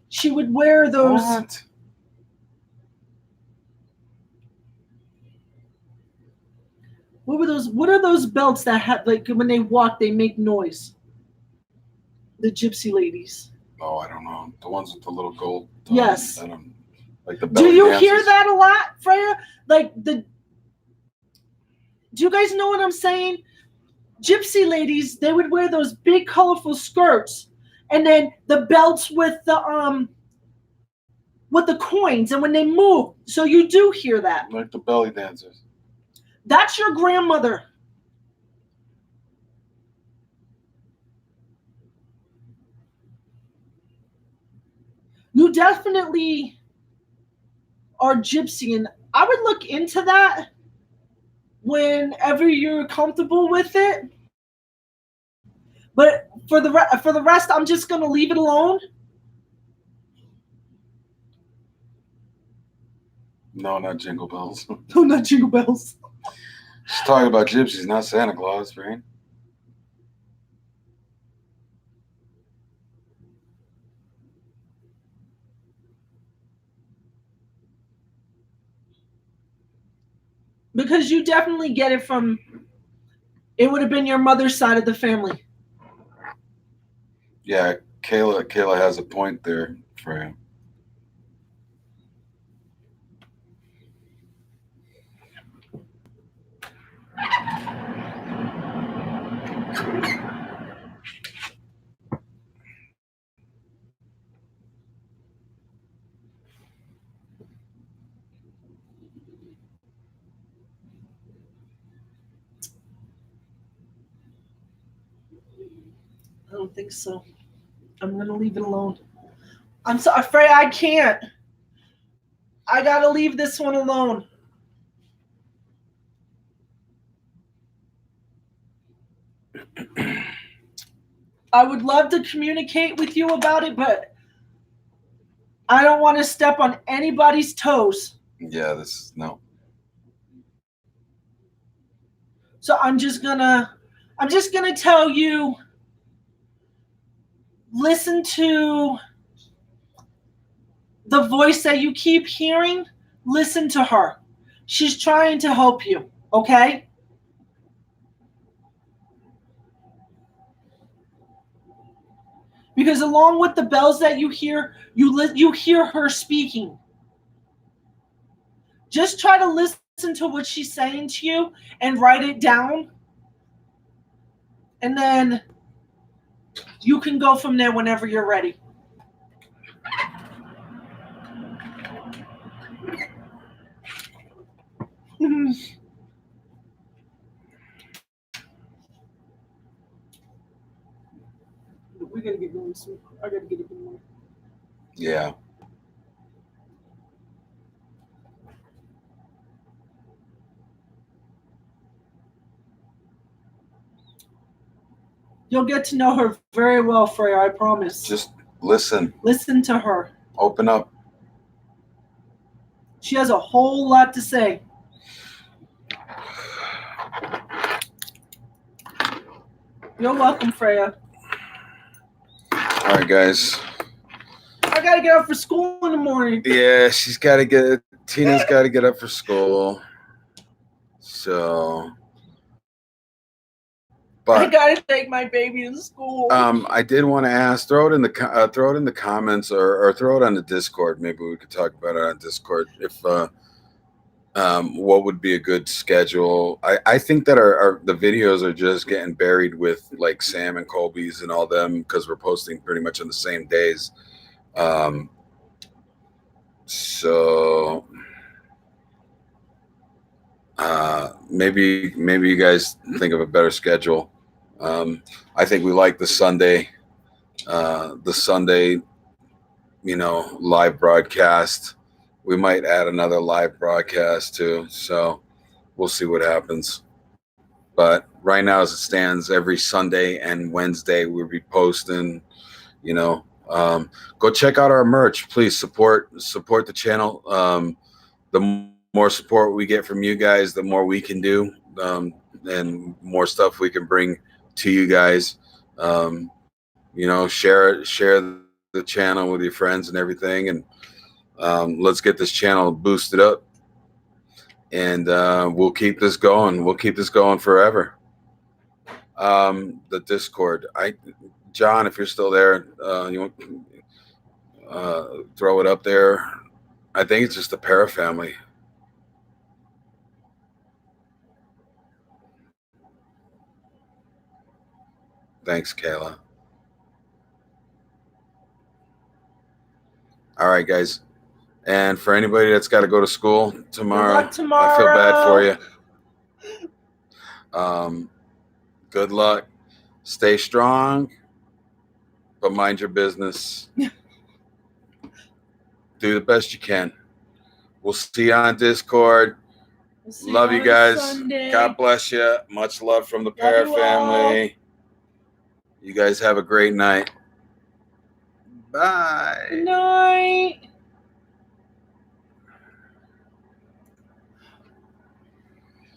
she would wear those. What? What were those? What are those belts that have when they walk they make noise? The gypsy ladies. Oh, I don't know. The ones with the little gold. Yes. I don't, like the Do belly you dances. hear that a lot, Freya? Like do you guys know what I'm saying? Gypsy ladies, they would wear those big colorful skirts and then the belts with the coins, and when they move, so you do hear that. Like the belly dancers. That's your grandmother. You definitely are gypsy, and I would look into that whenever you're comfortable with it. But for the rest, I'm just gonna leave it alone. No, not Jingle Bells. No, not Jingle Bells. She's talking about gypsies, not Santa Claus, right? Because you definitely get it from. It would have been your mother's side of the family. Yeah, Kayla has a point there for you. I don't think so. I'm gonna leave it alone. I'm so afraid I can't. I gotta leave this one alone. I would love to communicate with you about it, but I don't want to step on anybody's toes. Yeah, no. So I'm just gonna tell you, listen to the voice that you keep hearing. Listen to her. She's trying to help you, okay? Because along with the bells that you hear, you hear her speaking. Just try to listen to what she's saying to you and write it down. And then you can go from there whenever you're ready. We gotta get going soon. I gotta get it going. Yeah. You'll get to know her very well, Freya, I promise. Just listen. Listen to her. Open up. She has a whole lot to say. You're welcome, Freya. All right, guys. I gotta get up for school in the morning. Yeah, Tina's got to get up for school. So, I but gotta take my baby to school. I did want to ask, throw it in the comments or throw it on the Discord. Maybe we could talk about it on Discord. If what would be a good schedule? I think that the videos are just getting buried with like Sam and Colby's and all them because we're posting pretty much on the same days. So maybe you guys think of a better schedule. I think we like the Sunday, live broadcast. We might add another live broadcast too. So we'll see what happens. But right now, as it stands, every Sunday and Wednesday we'll be posting. Go check out our merch, please. Support the channel. The more support we get from you guys, the more we can do, and more stuff we can bring to you guys. Share the channel with your friends and everything, and let's get this channel boosted up. And we'll keep this going. We'll keep this going forever. The Discord. John, if you're still there, throw it up there. I think it's just a para family. Thanks, Kayla. All right, guys. And for anybody that's got to go to school tomorrow, luck tomorrow. I feel bad for you. Good luck. Stay strong, but mind your business. Do the best you can. We'll see you on Discord. We'll see Love you on guys. Sunday. God bless you. Much love from the Para you all. family. You guys have a great night. Bye. Good night.